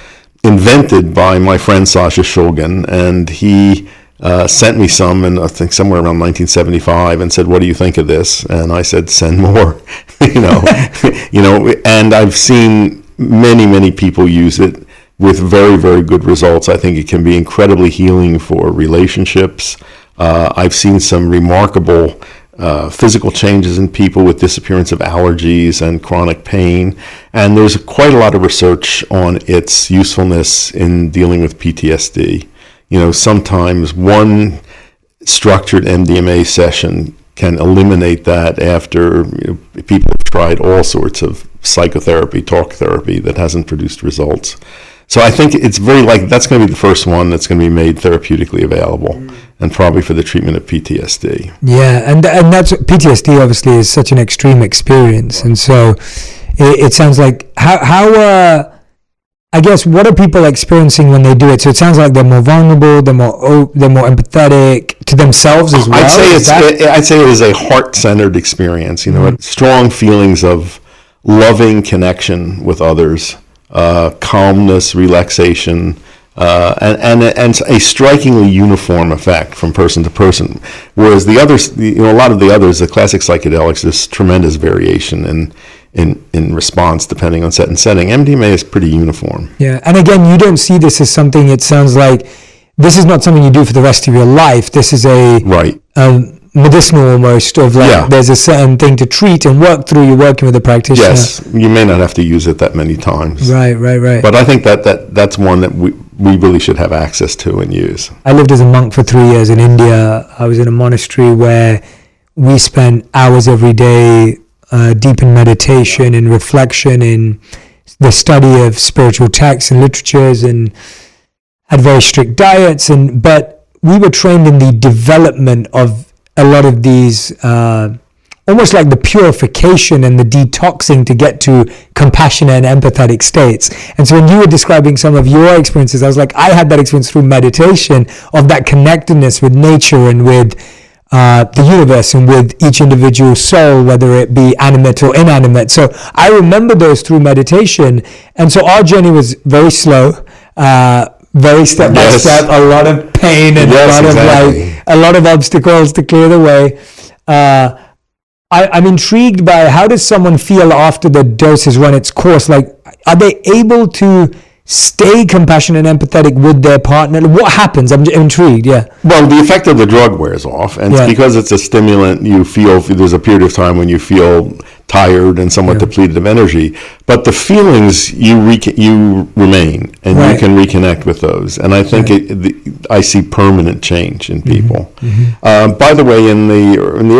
Speaker 2: invented by my friend Sasha Shulgin, and he sent me some, and I think somewhere around 1975, and said, "What do you think of this?" And I said, "Send more." And I've seen many people use it with very, very good results. I think it can be incredibly healing for relationships. I've seen some remarkable physical changes in people with disappearance of allergies and chronic pain. And there's quite a lot of research on its usefulness in dealing with PTSD. Sometimes one structured MDMA session can eliminate that after people have tried all sorts of psychotherapy, talk therapy that hasn't produced results. So I think it's that's going to be the first one that's going to be made therapeutically available, and probably for the treatment of PTSD.
Speaker 1: Yeah, and that's PTSD obviously is such an extreme experience, and so it sounds like how I guess what are people experiencing when they do it? So it sounds like they're more vulnerable, they're more empathetic to themselves as well.
Speaker 2: I'd say it is a heart-centered experience. Strong feelings of loving connection with others. Calmness, relaxation, and a strikingly uniform effect from person to person. Whereas the others, a lot of the others, the classic psychedelics, there's tremendous variation in response depending on set and setting. MDMA is pretty uniform.
Speaker 1: Yeah, and again, you don't see this as something. It sounds like this is not something you do for the rest of your life. This is a medicinal almost, of there's a certain thing to treat and work through. You're working with a practitioner.
Speaker 2: Yes, you may not have to use it that many times.
Speaker 1: Right.
Speaker 2: But I think that's one that we really should have access to and use.
Speaker 1: I lived as a monk for 3 years in India. I was in a monastery where we spent hours every day deep in meditation and reflection, in the study of spiritual texts and literatures, and had very strict diets. But we were trained in the development of a lot of these, almost like the purification and the detoxing to get to compassionate and empathetic states. And so when you were describing some of your experiences, I was like, I had that experience through meditation, of that connectedness with nature and with the universe and with each individual soul, whether it be animate or inanimate. So I remember those through meditation. And so our journey was very slow, very step by step, a lot of pain and a lot of obstacles to clear the way. I'm intrigued by, how does someone feel after the dose has run its course? Like, are they able to stay compassionate and empathetic with their partner? What happens? I'm intrigued. Yeah.
Speaker 2: Well, the effect of the drug wears off, and because it's a stimulant, you feel there's a period of time when you feel tired and somewhat depleted of energy, but the feelings you remain, and you can reconnect with those. And I think I see permanent change in people. By the way, in the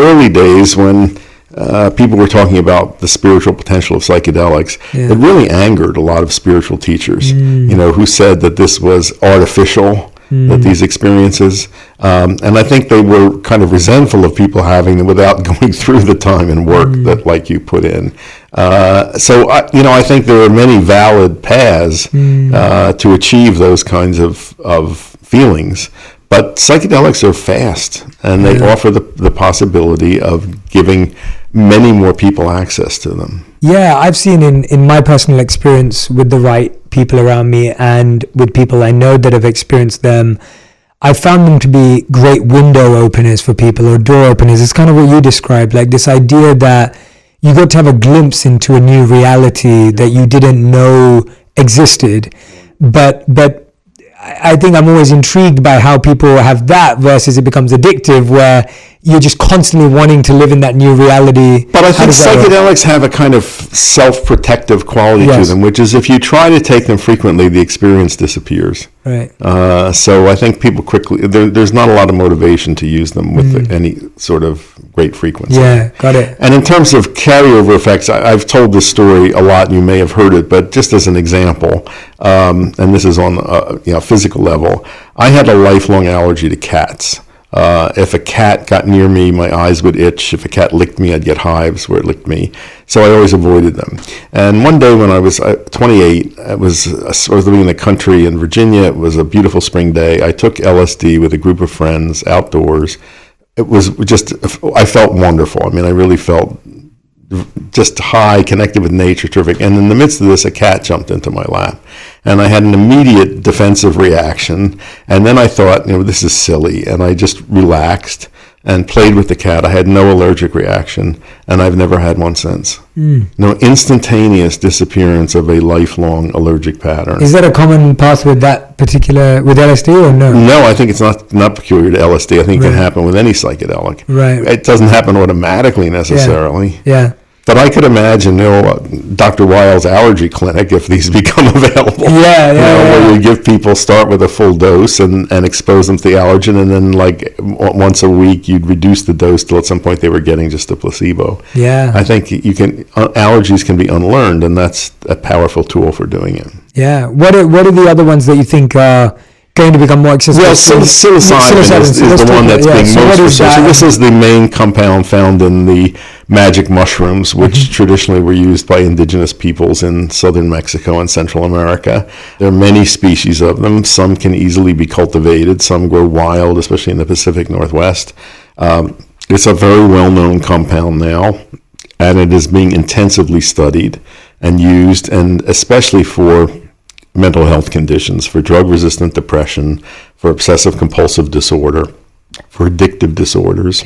Speaker 2: early days when people were talking about the spiritual potential of psychedelics, it really angered a lot of spiritual teachers, who said that this was artificial. That these experiences, and I think they were kind of resentful of people having them without going through the time and work that like you put in. So I think there are many valid paths to achieve those kinds of feelings. But psychedelics are fast, and they offer the possibility of giving many more people access to them.
Speaker 1: Yeah, I've seen in my personal experience with the right people around me and with people I know that have experienced them, I found them to be great window openers for people, or door openers. It's kind of what you described, like this idea that you got to have a glimpse into a new reality that you didn't know existed. But I think I'm always intrigued by how people have that versus it becomes addictive, where you're just constantly wanting to live in that new reality.
Speaker 2: But I think psychedelics have a kind of self-protective quality to them, which is if you try to take them frequently, the experience disappears.
Speaker 1: Right.
Speaker 2: So I think people quickly, there's not a lot of motivation to use them with any sort of great frequency.
Speaker 1: Yeah, got it.
Speaker 2: And in terms of carryover effects, I've told this story a lot, and you may have heard it, but just as an example, and this is on a physical level, I had a lifelong allergy to cats. If a cat got near me, my eyes would itch. If a cat licked me, I'd get hives where it licked me. So I always avoided them. And one day when I was 28, I was living in the country in Virginia. It was a beautiful spring day. I took LSD with a group of friends outdoors. It was just, I felt wonderful. I mean, I really felt just high, connected with nature, terrific. And in the midst of this, a cat jumped into my lap. And I had an immediate defensive reaction. And then I thought, this is silly. And I just relaxed and played with the cat. I had no allergic reaction, and I've never had one since. No instantaneous disappearance of a lifelong allergic pattern.
Speaker 1: Is that a common path with LSD or no?
Speaker 2: No, I think it's not peculiar to LSD. I think it can happen with any psychedelic.
Speaker 1: Right.
Speaker 2: It doesn't happen automatically necessarily.
Speaker 1: Yeah.
Speaker 2: But I could imagine, Dr. Weil's allergy clinic, if these become available. Where you give people, start with a full dose and expose them to the allergen, and then like once a week you'd reduce the dose till at some point they were getting just a placebo.
Speaker 1: Yeah.
Speaker 2: I think allergies can be unlearned, and that's a powerful tool for doing it.
Speaker 1: Yeah. What are the other ones that you think are going to become more accessible?
Speaker 2: Well, psilocybin is the one that's being most researched. So this is the main compound found in the magic mushrooms, which traditionally were used by indigenous peoples in southern Mexico and Central America. There are many species of them. Some can easily be cultivated. Some grow wild, especially in the Pacific Northwest. It's a very well-known compound now, and it is being intensively studied and used, and especially for mental health conditions, for drug-resistant depression, for obsessive-compulsive disorder, for addictive disorders.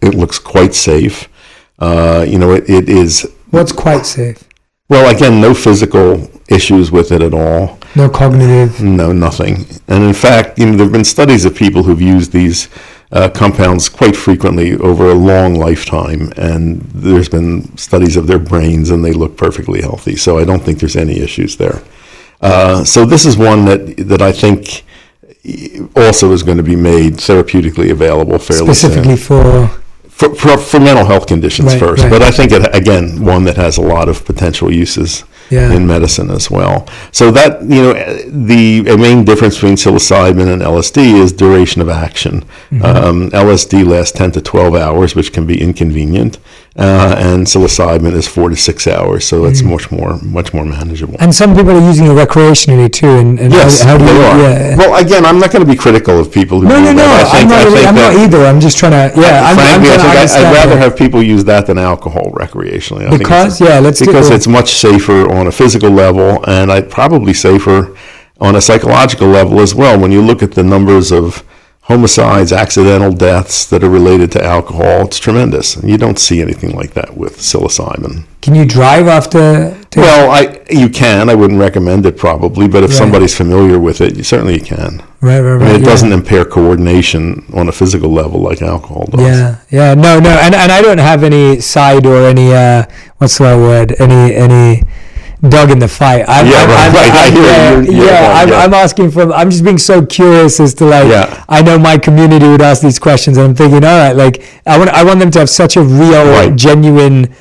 Speaker 2: It looks quite safe. It is...
Speaker 1: What's quite safe?
Speaker 2: Well, again, no physical issues with it at all.
Speaker 1: No cognitive?
Speaker 2: No, nothing. And in fact, there have been studies of people who've used these compounds quite frequently over a long lifetime, and there's been studies of their brains, and they look perfectly healthy. So I don't think there's any issues there. So this is one that I think also is going to be made therapeutically available fairly
Speaker 1: specifically
Speaker 2: soon. For mental health conditions first. But I think, one that has a lot of potential uses in medicine as well. So that, a main difference between psilocybin and LSD is duration of action. LSD lasts 10 to 12 hours, which can be inconvenient. And psilocybin is 4 to 6 hours, so it's much more manageable.
Speaker 1: And some people are using it recreationally too. And
Speaker 2: yes,
Speaker 1: how do
Speaker 2: they are.
Speaker 1: Yeah.
Speaker 2: Well, again, I'm not going to be critical of people who do that.
Speaker 1: No, I'm not either. I'm just trying to.
Speaker 2: I'd rather have people use that than alcohol recreationally. Because it's much safer on a physical level, and probably safer on a psychological level as well. When you look at the numbers of homicides, accidental deaths that are related to alcohol, it's tremendous. And you don't see anything like that with psilocybin.
Speaker 1: Can you drive after
Speaker 2: Well, you can. I wouldn't recommend it probably, but if somebody's familiar with it, you can.
Speaker 1: Right.
Speaker 2: I mean, it doesn't impair coordination on a physical level like alcohol does.
Speaker 1: Yeah. No. And I don't have any side or any, what's the right word? Any dog in the fight. I'm just being so curious as to I know my community would ask these questions and I'm thinking, all right, like I want them to have such a real, genuine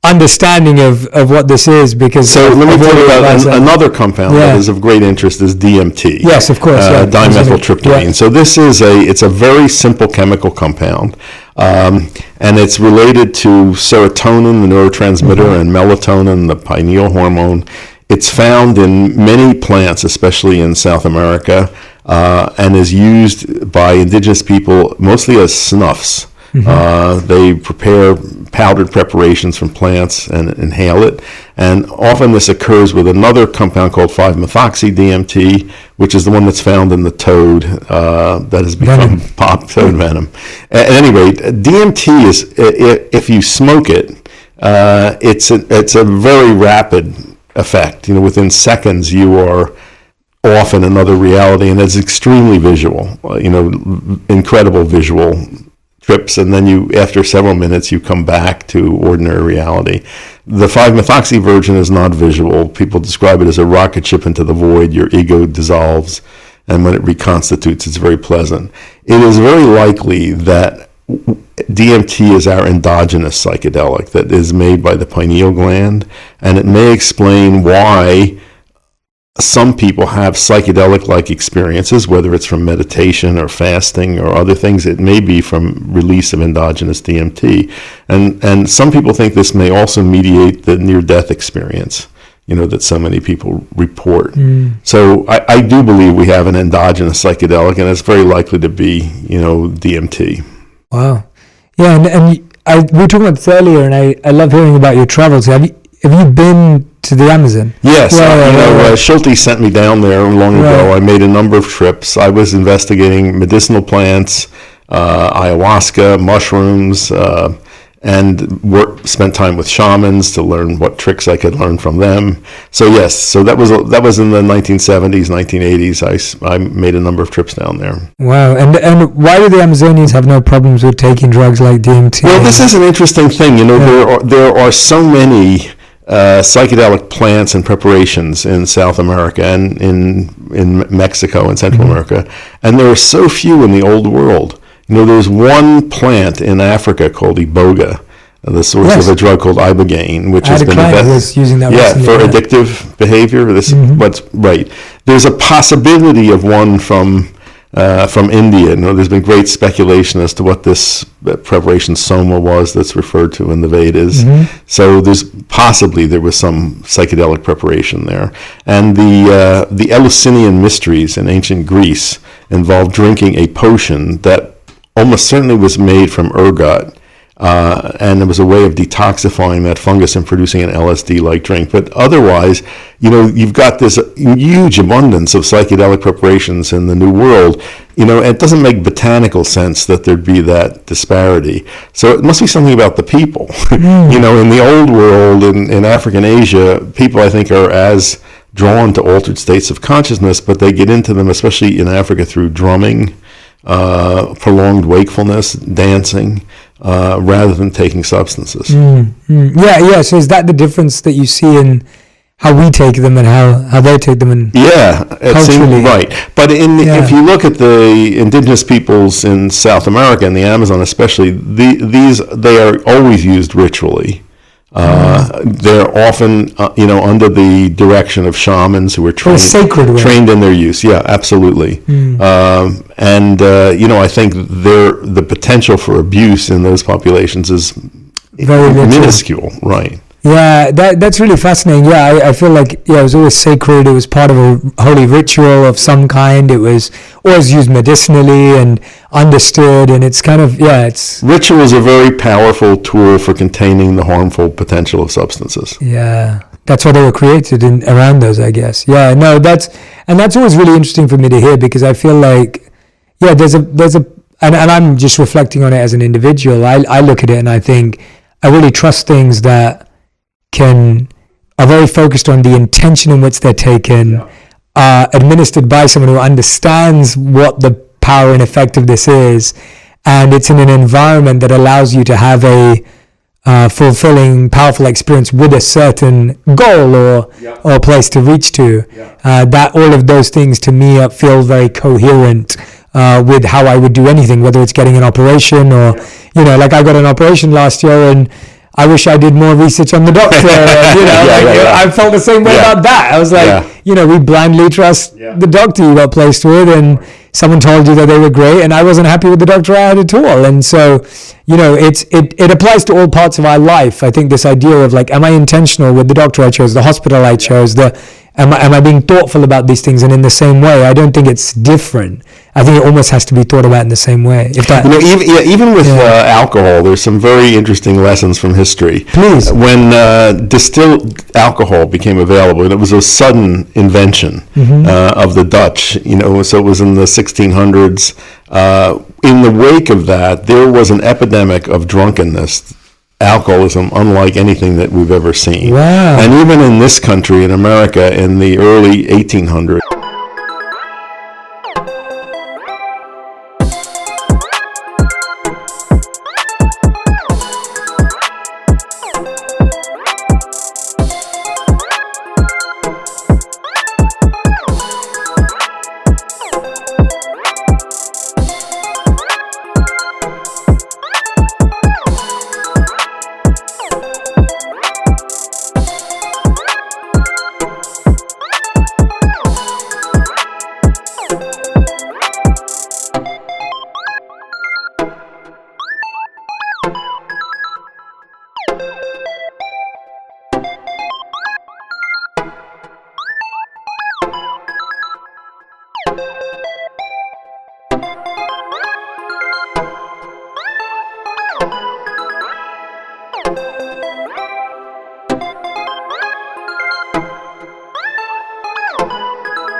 Speaker 1: understanding of what this is, because
Speaker 2: so let me tell you about another compound that is of great interest is DMT.
Speaker 1: Yes, of course.
Speaker 2: Dimethyltryptamine. Yeah. So this is it's a very simple chemical compound, and it's related to serotonin, the neurotransmitter, and melatonin, the pineal hormone. It's found in many plants, especially in South America, and is used by indigenous people mostly as snuffs. They prepare powdered preparations from plants and inhale it, and often this occurs with another compound called 5-methoxy-DMT, which is the one that's found in the toad that has become toad venom. At any rate, DMT is, if you smoke it, it's a very rapid effect. Within seconds you are off in another reality, and it's extremely visual. Incredible visual trips, and then after several minutes you come back to ordinary reality. The 5-methoxy version is not visual. People describe it as a rocket ship into the void. Your ego dissolves, and when it reconstitutes, it's very pleasant. It is very likely that DMT is our endogenous psychedelic that is made by the pineal gland, and it may explain why some people have psychedelic-like experiences, whether it's from meditation or fasting or other things. It may be from release of endogenous DMT. And some people think this may also mediate the near-death experience, that so many people report. So I do believe we have an endogenous psychedelic, and it's very likely to be, DMT.
Speaker 1: Wow. Yeah, and we were talking about this earlier, and I love hearing about your travels. Have you been to the Amazon?
Speaker 2: Yes, Shetty sent me down there long ago. I made a number of trips. I was investigating medicinal plants, ayahuasca, mushrooms, and spent time with shamans to learn what tricks I could learn from them. So yes, so that was in the 1970s, 1980s. I made a number of trips down there.
Speaker 1: Wow, and why do the Amazonians have no problems with taking drugs like DMT?
Speaker 2: Well, this is an interesting thing. There are so many psychedelic plants and preparations in South America and in Mexico and Central America, and there are so few in the Old World. There's one plant in Africa called iboga, the source of a drug called ibogaine, which has been
Speaker 1: using that
Speaker 2: for addictive behavior. What's right. There's a possibility of one from India. There's been great speculation as to what this preparation soma was that's referred to in the Vedas. So there was some psychedelic preparation there. And the Eleusinian mysteries in ancient Greece involved drinking a potion that almost certainly was made from ergot, and it was a way of detoxifying that fungus and producing an LSD-like drink. But otherwise, you've got this huge abundance of psychedelic preparations in the New World. It doesn't make botanical sense that there'd be that disparity. So it must be something about the people. In the Old World, in Africa and Asia, people, I think, are as drawn to altered states of consciousness, but they get into them, especially in Africa, through drumming, prolonged wakefulness, dancing, rather than taking substances.
Speaker 1: Yeah. So is that the difference that you see in how we take them and how they take them?
Speaker 2: It seems right. But if you look at the indigenous peoples in South America and the Amazon especially, they are always used ritually. They're often, under the direction of shamans who are trained in their use. Yeah, absolutely. I think the potential for abuse in those populations is very minuscule. Right.
Speaker 1: Yeah, that's really fascinating. Yeah, I feel like it was always sacred. It was part of a holy ritual of some kind. It was always used medicinally and understood, and it's kind of it's
Speaker 2: ritual is a very powerful tool for containing the harmful potential of substances.
Speaker 1: Yeah, that's why they were created around those, I guess. Yeah, no, that's always really interesting for me to hear, because I feel like there's a and I'm just reflecting on it as an individual. I look at it and I think I really trust things that are very focused on the intention in which they're taken, administered by someone who understands what the power and effect of this is, and it's in an environment that allows you to have a fulfilling, powerful experience with a certain goal or place to reach to. That all of those things to me feel very coherent with how I would do anything, whether it's getting an operation or, like I got an operation last year and I wish I did more research on the doctor. I felt the same way about that. I was like, we blindly trust the doctor you got placed with, and someone told you that they were great, and I wasn't happy with the doctor I had at all. And so, it applies to all parts of our life. I think this idea of like, am I intentional with the doctor I chose, the hospital I chose, am I being thoughtful about these things? And in the same way, I don't think it's different. I think it almost has to be thought about in the same way. If that,
Speaker 2: even with alcohol, there's some very interesting lessons from history.
Speaker 1: Please.
Speaker 2: When distilled alcohol became available, and it was a sudden invention of the Dutch, so it was in the 1600s. In the wake of that, there was an epidemic of drunkenness, alcoholism, unlike anything that we've ever seen.
Speaker 1: Wow.
Speaker 2: And even in this country, in America, in the early 1800s,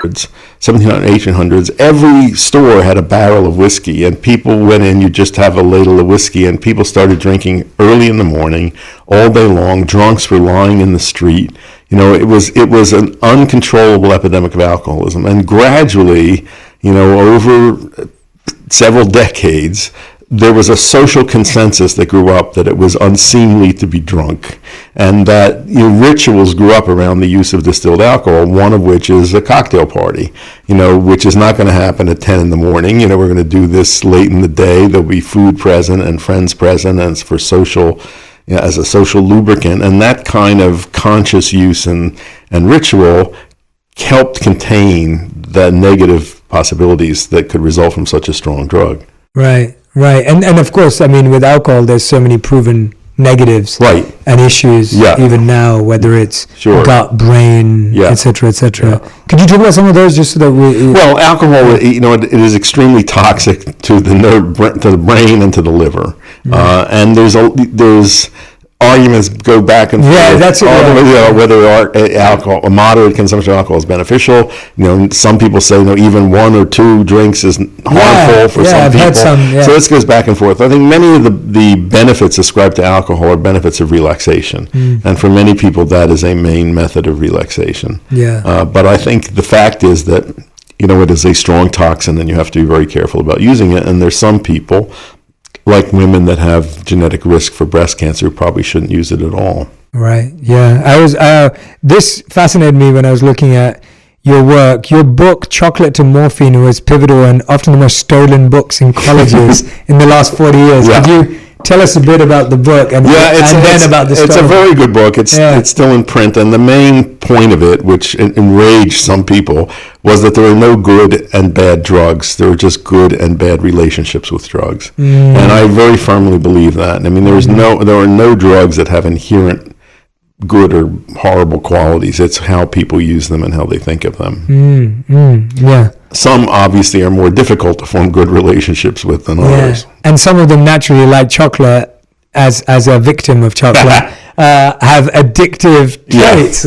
Speaker 1: Mm.
Speaker 2: 1700s, 1800s, every store had a barrel of whiskey, and people went in, you just have a ladle of whiskey, and people started drinking early in the morning, all day long. Drunks were lying in the street. It was an uncontrollable epidemic of alcoholism, and gradually, over several decades, there was a social consensus that grew up that it was unseemly to be drunk, and that rituals grew up around the use of distilled alcohol, one of which is a cocktail party, which is not going to happen at 10 in the morning. We're going to do this late in the day. There'll be food present and friends present, and it's for social, as a social lubricant. And that kind of conscious use and ritual helped contain the negative possibilities that could result from such a strong drug.
Speaker 1: Right. And of course, with alcohol, there's so many proven negatives and issues even now, whether it's gut, brain, etc., etc. Could you talk about some of those just so that we...
Speaker 2: Well, alcohol, it is extremely toxic to the brain and to the liver. And there's arguments go back and forth.
Speaker 1: That's it.
Speaker 2: Whether alcohol, a moderate consumption of alcohol is beneficial. Some people say even 1 or 2 drinks is harmful for some
Speaker 1: I've
Speaker 2: people.
Speaker 1: Had some,
Speaker 2: So this goes back and forth. I think many of the benefits ascribed to alcohol are benefits of relaxation, and for many people that is a main method of relaxation. But I think the fact is that it is a strong toxin, and you have to be very careful about using it. And there's some people, like women that have genetic risk for breast cancer, probably shouldn't use it at all.
Speaker 1: Right. Yeah. This fascinated me when I was looking at your work. Your book, Chocolate to Morphine, was pivotal and often the most stolen books in colleges in the last 40 years. Could you tell us a bit about the book and then about the story?
Speaker 2: It's a very good book. It's still in print, and the main point of it, which enraged some people, was that there are no good and bad drugs. There are just good and bad relationships with drugs. And I very firmly believe that. There are no drugs that have inherent good or horrible qualities. It's how people use them and how they think of them. Some obviously are more difficult to form good relationships with than others.
Speaker 1: And some of them naturally, like chocolate, as a victim of chocolate, have addictive traits.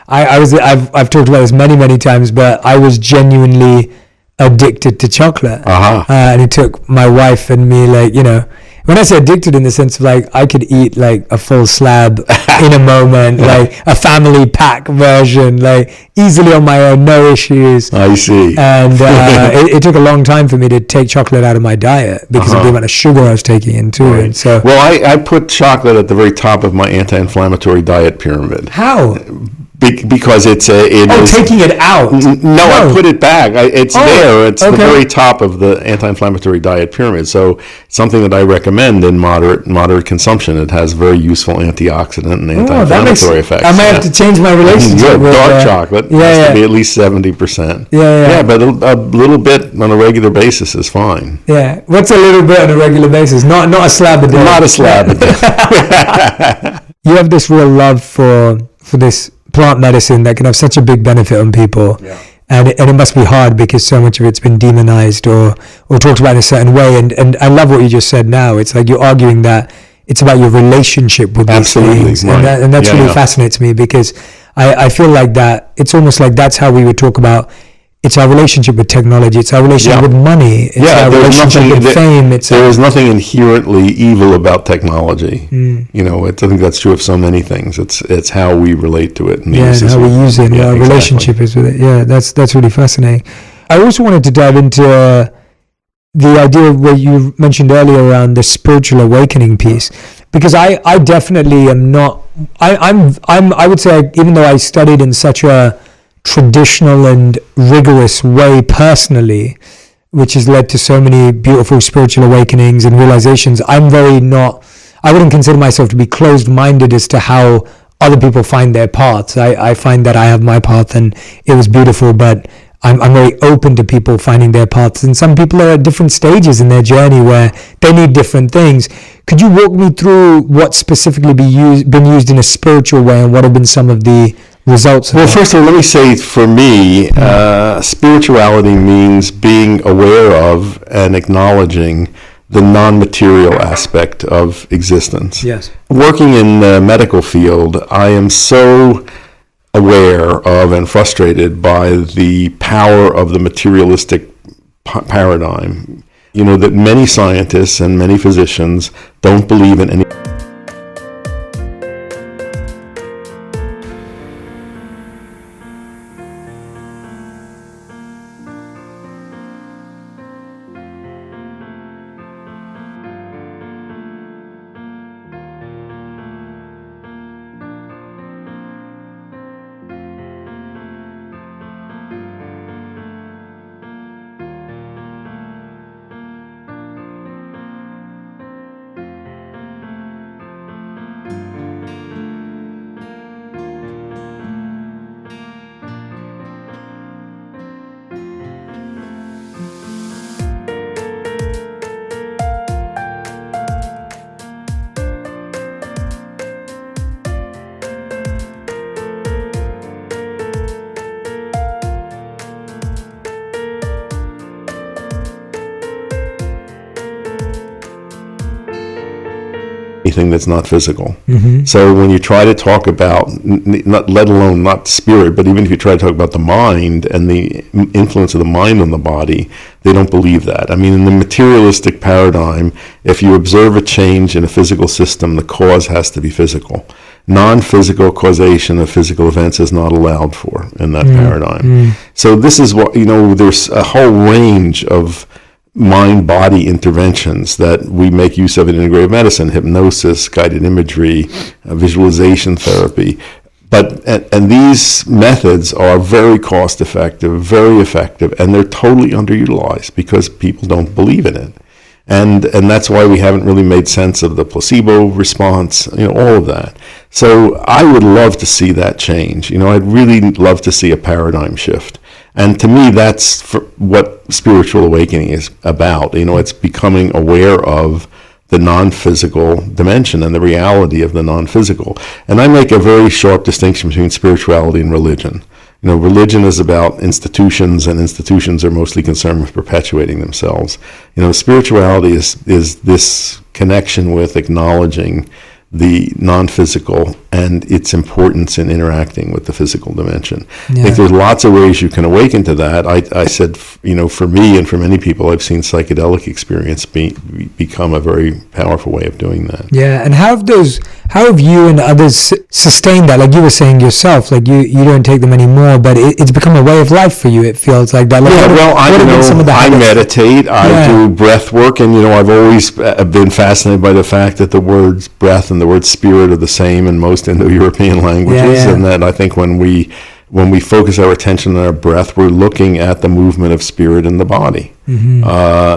Speaker 1: I've talked about this many times, but I was genuinely addicted to chocolate. And it took my wife and me, when I say addicted in the sense of I could eat a full slab in a moment, like a family pack version, like easily on my own, no issues.
Speaker 2: I see.
Speaker 1: And it took a long time for me to take chocolate out of my diet because of the amount of sugar I was taking into it. So,
Speaker 2: well, I put chocolate at the very top of my anti-inflammatory diet pyramid.
Speaker 1: How?
Speaker 2: Because it is
Speaker 1: taking it out.
Speaker 2: No, I put it back. It's there. It's the very top of the anti-inflammatory diet pyramid. So something that I recommend in moderate consumption. It has very useful antioxidant and anti-inflammatory effects.
Speaker 1: I might have to change my relationship with
Speaker 2: dark chocolate. Has to be at least 70%. Yeah, but a little bit on a regular basis is fine.
Speaker 1: Yeah. What's a little bit on a regular basis? Not a slab a day.
Speaker 2: Not a slab a day.
Speaker 1: You have this real love for this plant medicine that can have such a big benefit on people, and it must be hard because so much of it's been demonized or talked about in a certain way. And I love what you just said now. It's like you're arguing that it's about your relationship with these things,
Speaker 2: right.
Speaker 1: and that's really fascinates me because I feel like that it's almost like that's how we would talk about. It's our relationship with technology. It's our relationship with money. It's our relationship with fame.
Speaker 2: There is nothing inherently evil about technology. You know, I think that's true of so many things. It's how we relate to it.
Speaker 1: And how we use it. Our relationship is with it. Yeah, that's really fascinating. I also wanted to dive into the idea of what you mentioned earlier around the spiritual awakening piece, because I definitely am not. I would say, even though I studied in such a traditional and rigorous way personally, which has led to so many beautiful spiritual awakenings and realizations, I wouldn't consider myself to be closed-minded as to how other people find their paths. I find that I have my path and it was beautiful, but I'm very open to people finding their paths, and some people are at different stages in their journey where they need different things. Could you walk me through what specifically been used in a spiritual way, and what have been some of the results?
Speaker 2: Well, first of all, let me say, for me, spirituality means being aware of and acknowledging the non-material aspect of existence.
Speaker 1: Yes.
Speaker 2: Working in the medical field, I am so aware of and frustrated by the power of the materialistic paradigm. You know, that many scientists and many physicians don't believe in any anything that's not physical. So when you try to talk about, not let alone not spirit, but even if you try to talk about the mind and the influence of the mind on the body, they don't believe that. I mean, in the materialistic paradigm, if you observe a change in a physical system, the cause has to be physical. Non-physical causation of physical events is not allowed for in that paradigm. So this is what, there's a whole range of mind-body interventions that we make use of in integrative medicine: hypnosis, guided imagery, visualization therapy. But and these methods are very cost-effective, very effective, and they're totally underutilized because people don't believe in it. And that's why we haven't really made sense of the placebo response, all of that. So I would love to see that change. I'd really love to see a paradigm shift. And to me, that's what spiritual awakening is about. It's becoming aware of the non-physical dimension and the reality of the non-physical. And I make a very sharp distinction between spirituality and religion. Religion is about institutions, and institutions are mostly concerned with perpetuating themselves. Spirituality is this connection with acknowledging the non-physical and its importance in interacting with the physical dimension.
Speaker 1: Yeah.
Speaker 2: I think there's lots of ways you can awaken to that. I said, for me and for many people, I've seen psychedelic experience become a very powerful way of doing that.
Speaker 1: Yeah, and how have you and others sustained that? Like you were saying yourself, like you don't take them anymore, but it's become a way of life for you. It feels like that. Like
Speaker 2: I meditate, I do breath work, and I've always been fascinated by the fact that the words breath and the word spirit are the same in most Indo-European languages, and that I think when we focus our attention on our breath, we're looking at the movement of spirit in the body.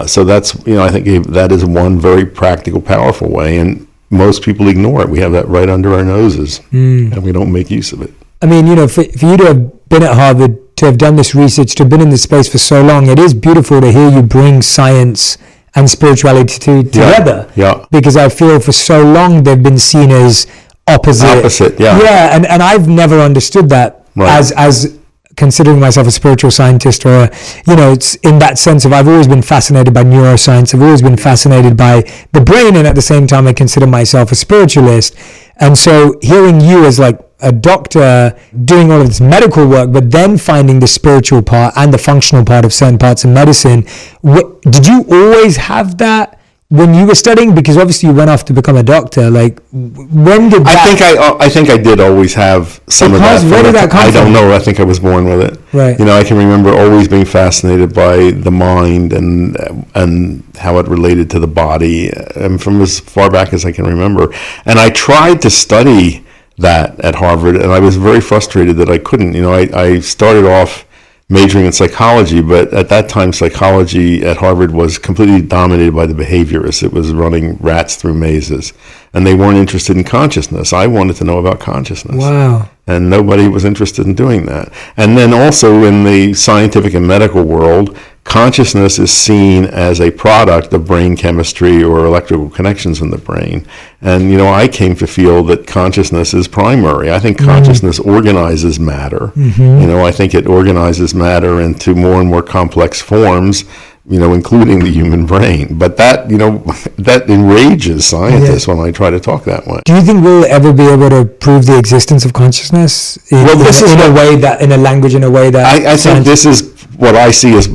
Speaker 2: So that's, I think that is one very practical, powerful way, and most people ignore it. We have that right under our noses, and we don't make use of it.
Speaker 1: I mean, for you to have been at Harvard, to have done this research, to have been in this space for so long, it is beautiful to hear you bring science and spirituality together.
Speaker 2: Yeah.
Speaker 1: Because I feel for so long they've been seen as opposite. Yeah, and I've never understood that as considering myself a spiritual scientist, or it's in that sense of I've always been fascinated by neuroscience. I've always been fascinated by the brain, and at the same time I consider myself a spiritualist. And so hearing you as like a doctor doing all of this medical work, but then finding the spiritual part and the functional part of certain parts of medicine, did you always have that when you were studying? Because obviously you went off to become a doctor. Like, when did that?
Speaker 2: I think I did always have some of that.
Speaker 1: Where did that come from?
Speaker 2: I don't know. I think I was born with it.
Speaker 1: Right.
Speaker 2: I can remember always being fascinated by the mind and how it related to the body, and from as far back as I can remember. And I tried to study that at Harvard, and I was very frustrated that I couldn't. I started off majoring in psychology, but at that time psychology at Harvard was completely dominated by the behaviorists. It was running rats through mazes, and they weren't interested in consciousness. I wanted to know about consciousness.
Speaker 1: Wow.
Speaker 2: And nobody was interested in doing that. And then also in the scientific and medical world, consciousness is seen as a product of brain chemistry or electrical connections in the brain. And, I came to feel that consciousness is primary. I think consciousness organizes matter. I think it organizes matter into more and more complex forms, including the human brain. But that, that enrages scientists when I try to talk that way.
Speaker 1: Do you think we'll ever be able to prove the existence of consciousness in a language, in a way that...
Speaker 2: I think this is what I see as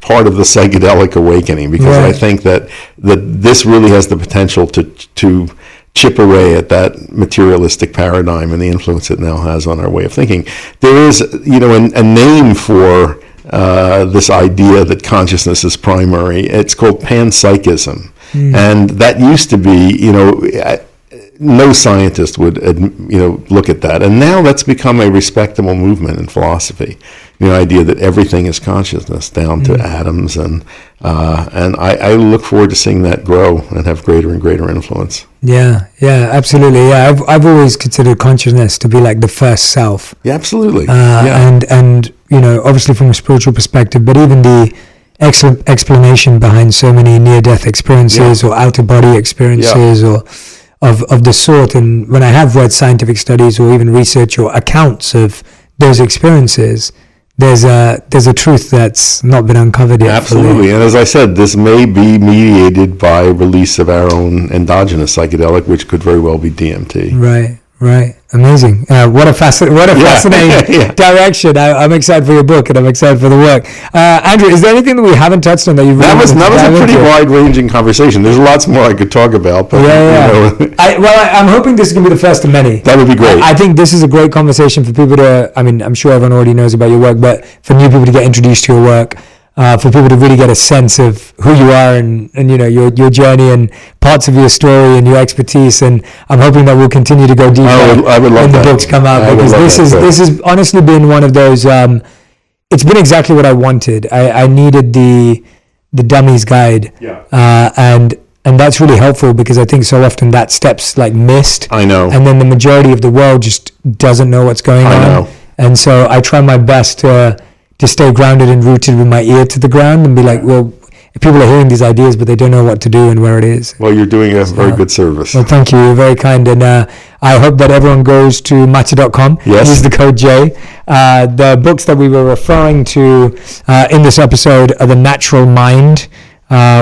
Speaker 2: part of the psychedelic awakening, because I think that this really has the potential to chip away at that materialistic paradigm and the influence it now has on our way of thinking. There is, a name for this idea that consciousness is primary. It's called panpsychism. And that used to be, no scientist would, look at that. And now that's become a respectable movement in philosophy. The idea that everything is consciousness down to atoms, and I look forward to seeing that grow and have greater and greater influence. Yeah,
Speaker 1: absolutely. Yeah, I've always considered consciousness to be like the first self.
Speaker 2: Yeah, absolutely.
Speaker 1: And obviously from a spiritual perspective, but even the excellent explanation behind so many near-death experiences or out-of-body experiences or of the sort. And when I have read scientific studies or even research or accounts of those experiences, there's a truth that's not been uncovered yet.
Speaker 2: Absolutely. And as I said, this may be mediated by release of our own endogenous psychedelic, which could very well be DMT.
Speaker 1: Right. Amazing. What a fascinating direction. I'm excited for your book, and I'm excited for the work. Andrew, is there anything that we haven't touched on that you've
Speaker 2: That was a pretty wide-ranging conversation. There's lots more I could talk about. But,
Speaker 1: I'm hoping this is going to be the first of many.
Speaker 2: That would be great.
Speaker 1: I think this is a great conversation for people to, I'm sure everyone already knows about your work, but for new people to get introduced to your work, for people to really get a sense of who you are and your journey and parts of your story and your expertise. And I'm hoping that we'll continue to go deeper when the books come out, because this has honestly been one of those, it's been exactly what I wanted. I needed the dummy's guide. And that's really helpful, because I think so often that step's like missed.
Speaker 2: I know.
Speaker 1: And then the majority of the world just doesn't know what's going on. I know. And so I try my best to stay grounded and rooted with my ear to the ground and be like, well, if people are hearing these ideas, but they don't know what to do and where it is.
Speaker 2: Well, you're doing a very good service.
Speaker 1: Well, thank you. You're very kind. And I hope that everyone goes to matter.com.
Speaker 2: Yes.
Speaker 1: Use the code J. The books that we were referring to in this episode are The Natural Mind,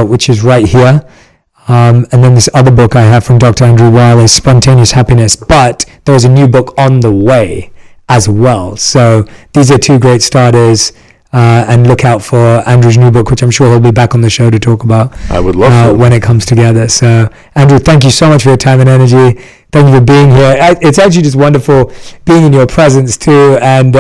Speaker 1: which is right here. And then this other book I have from Dr. Andrew Weil is Spontaneous Happiness. But there is a new book on the way as well. So these are two great starters. And look out for Andrew's new book, which I'm sure he'll be back on the show to talk about.
Speaker 2: I would love to.
Speaker 1: When it comes together. So, Andrew, thank you so much for your time and energy. Thank you for being here. It's actually just wonderful being in your presence too. And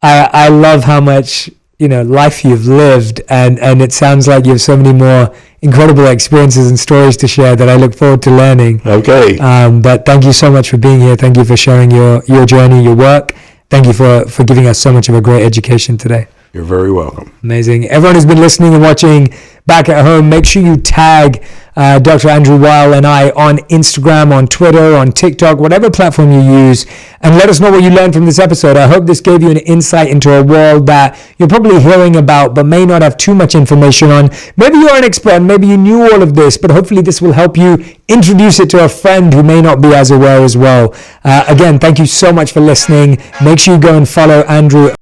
Speaker 1: I love how much life you've lived, and it sounds like you have so many more incredible experiences and stories to share that I look forward to learning.
Speaker 2: Okay.
Speaker 1: But thank you so much for being here. Thank you for sharing your journey, your work. Thank you for giving us so much of a great education today.
Speaker 2: You're very welcome.
Speaker 1: Amazing. Everyone who's been listening and watching back at home, make sure you tag Dr. Andrew Weil and I on Instagram, on Twitter, on TikTok, whatever platform you use, and let us know what you learned from this episode. I hope this gave you an insight into a world that you're probably hearing about but may not have too much information on. Maybe you're an expert, maybe you knew all of this, but hopefully this will help you introduce it to a friend who may not be as aware as well. Again, thank you so much for listening. Make sure you go and follow Andrew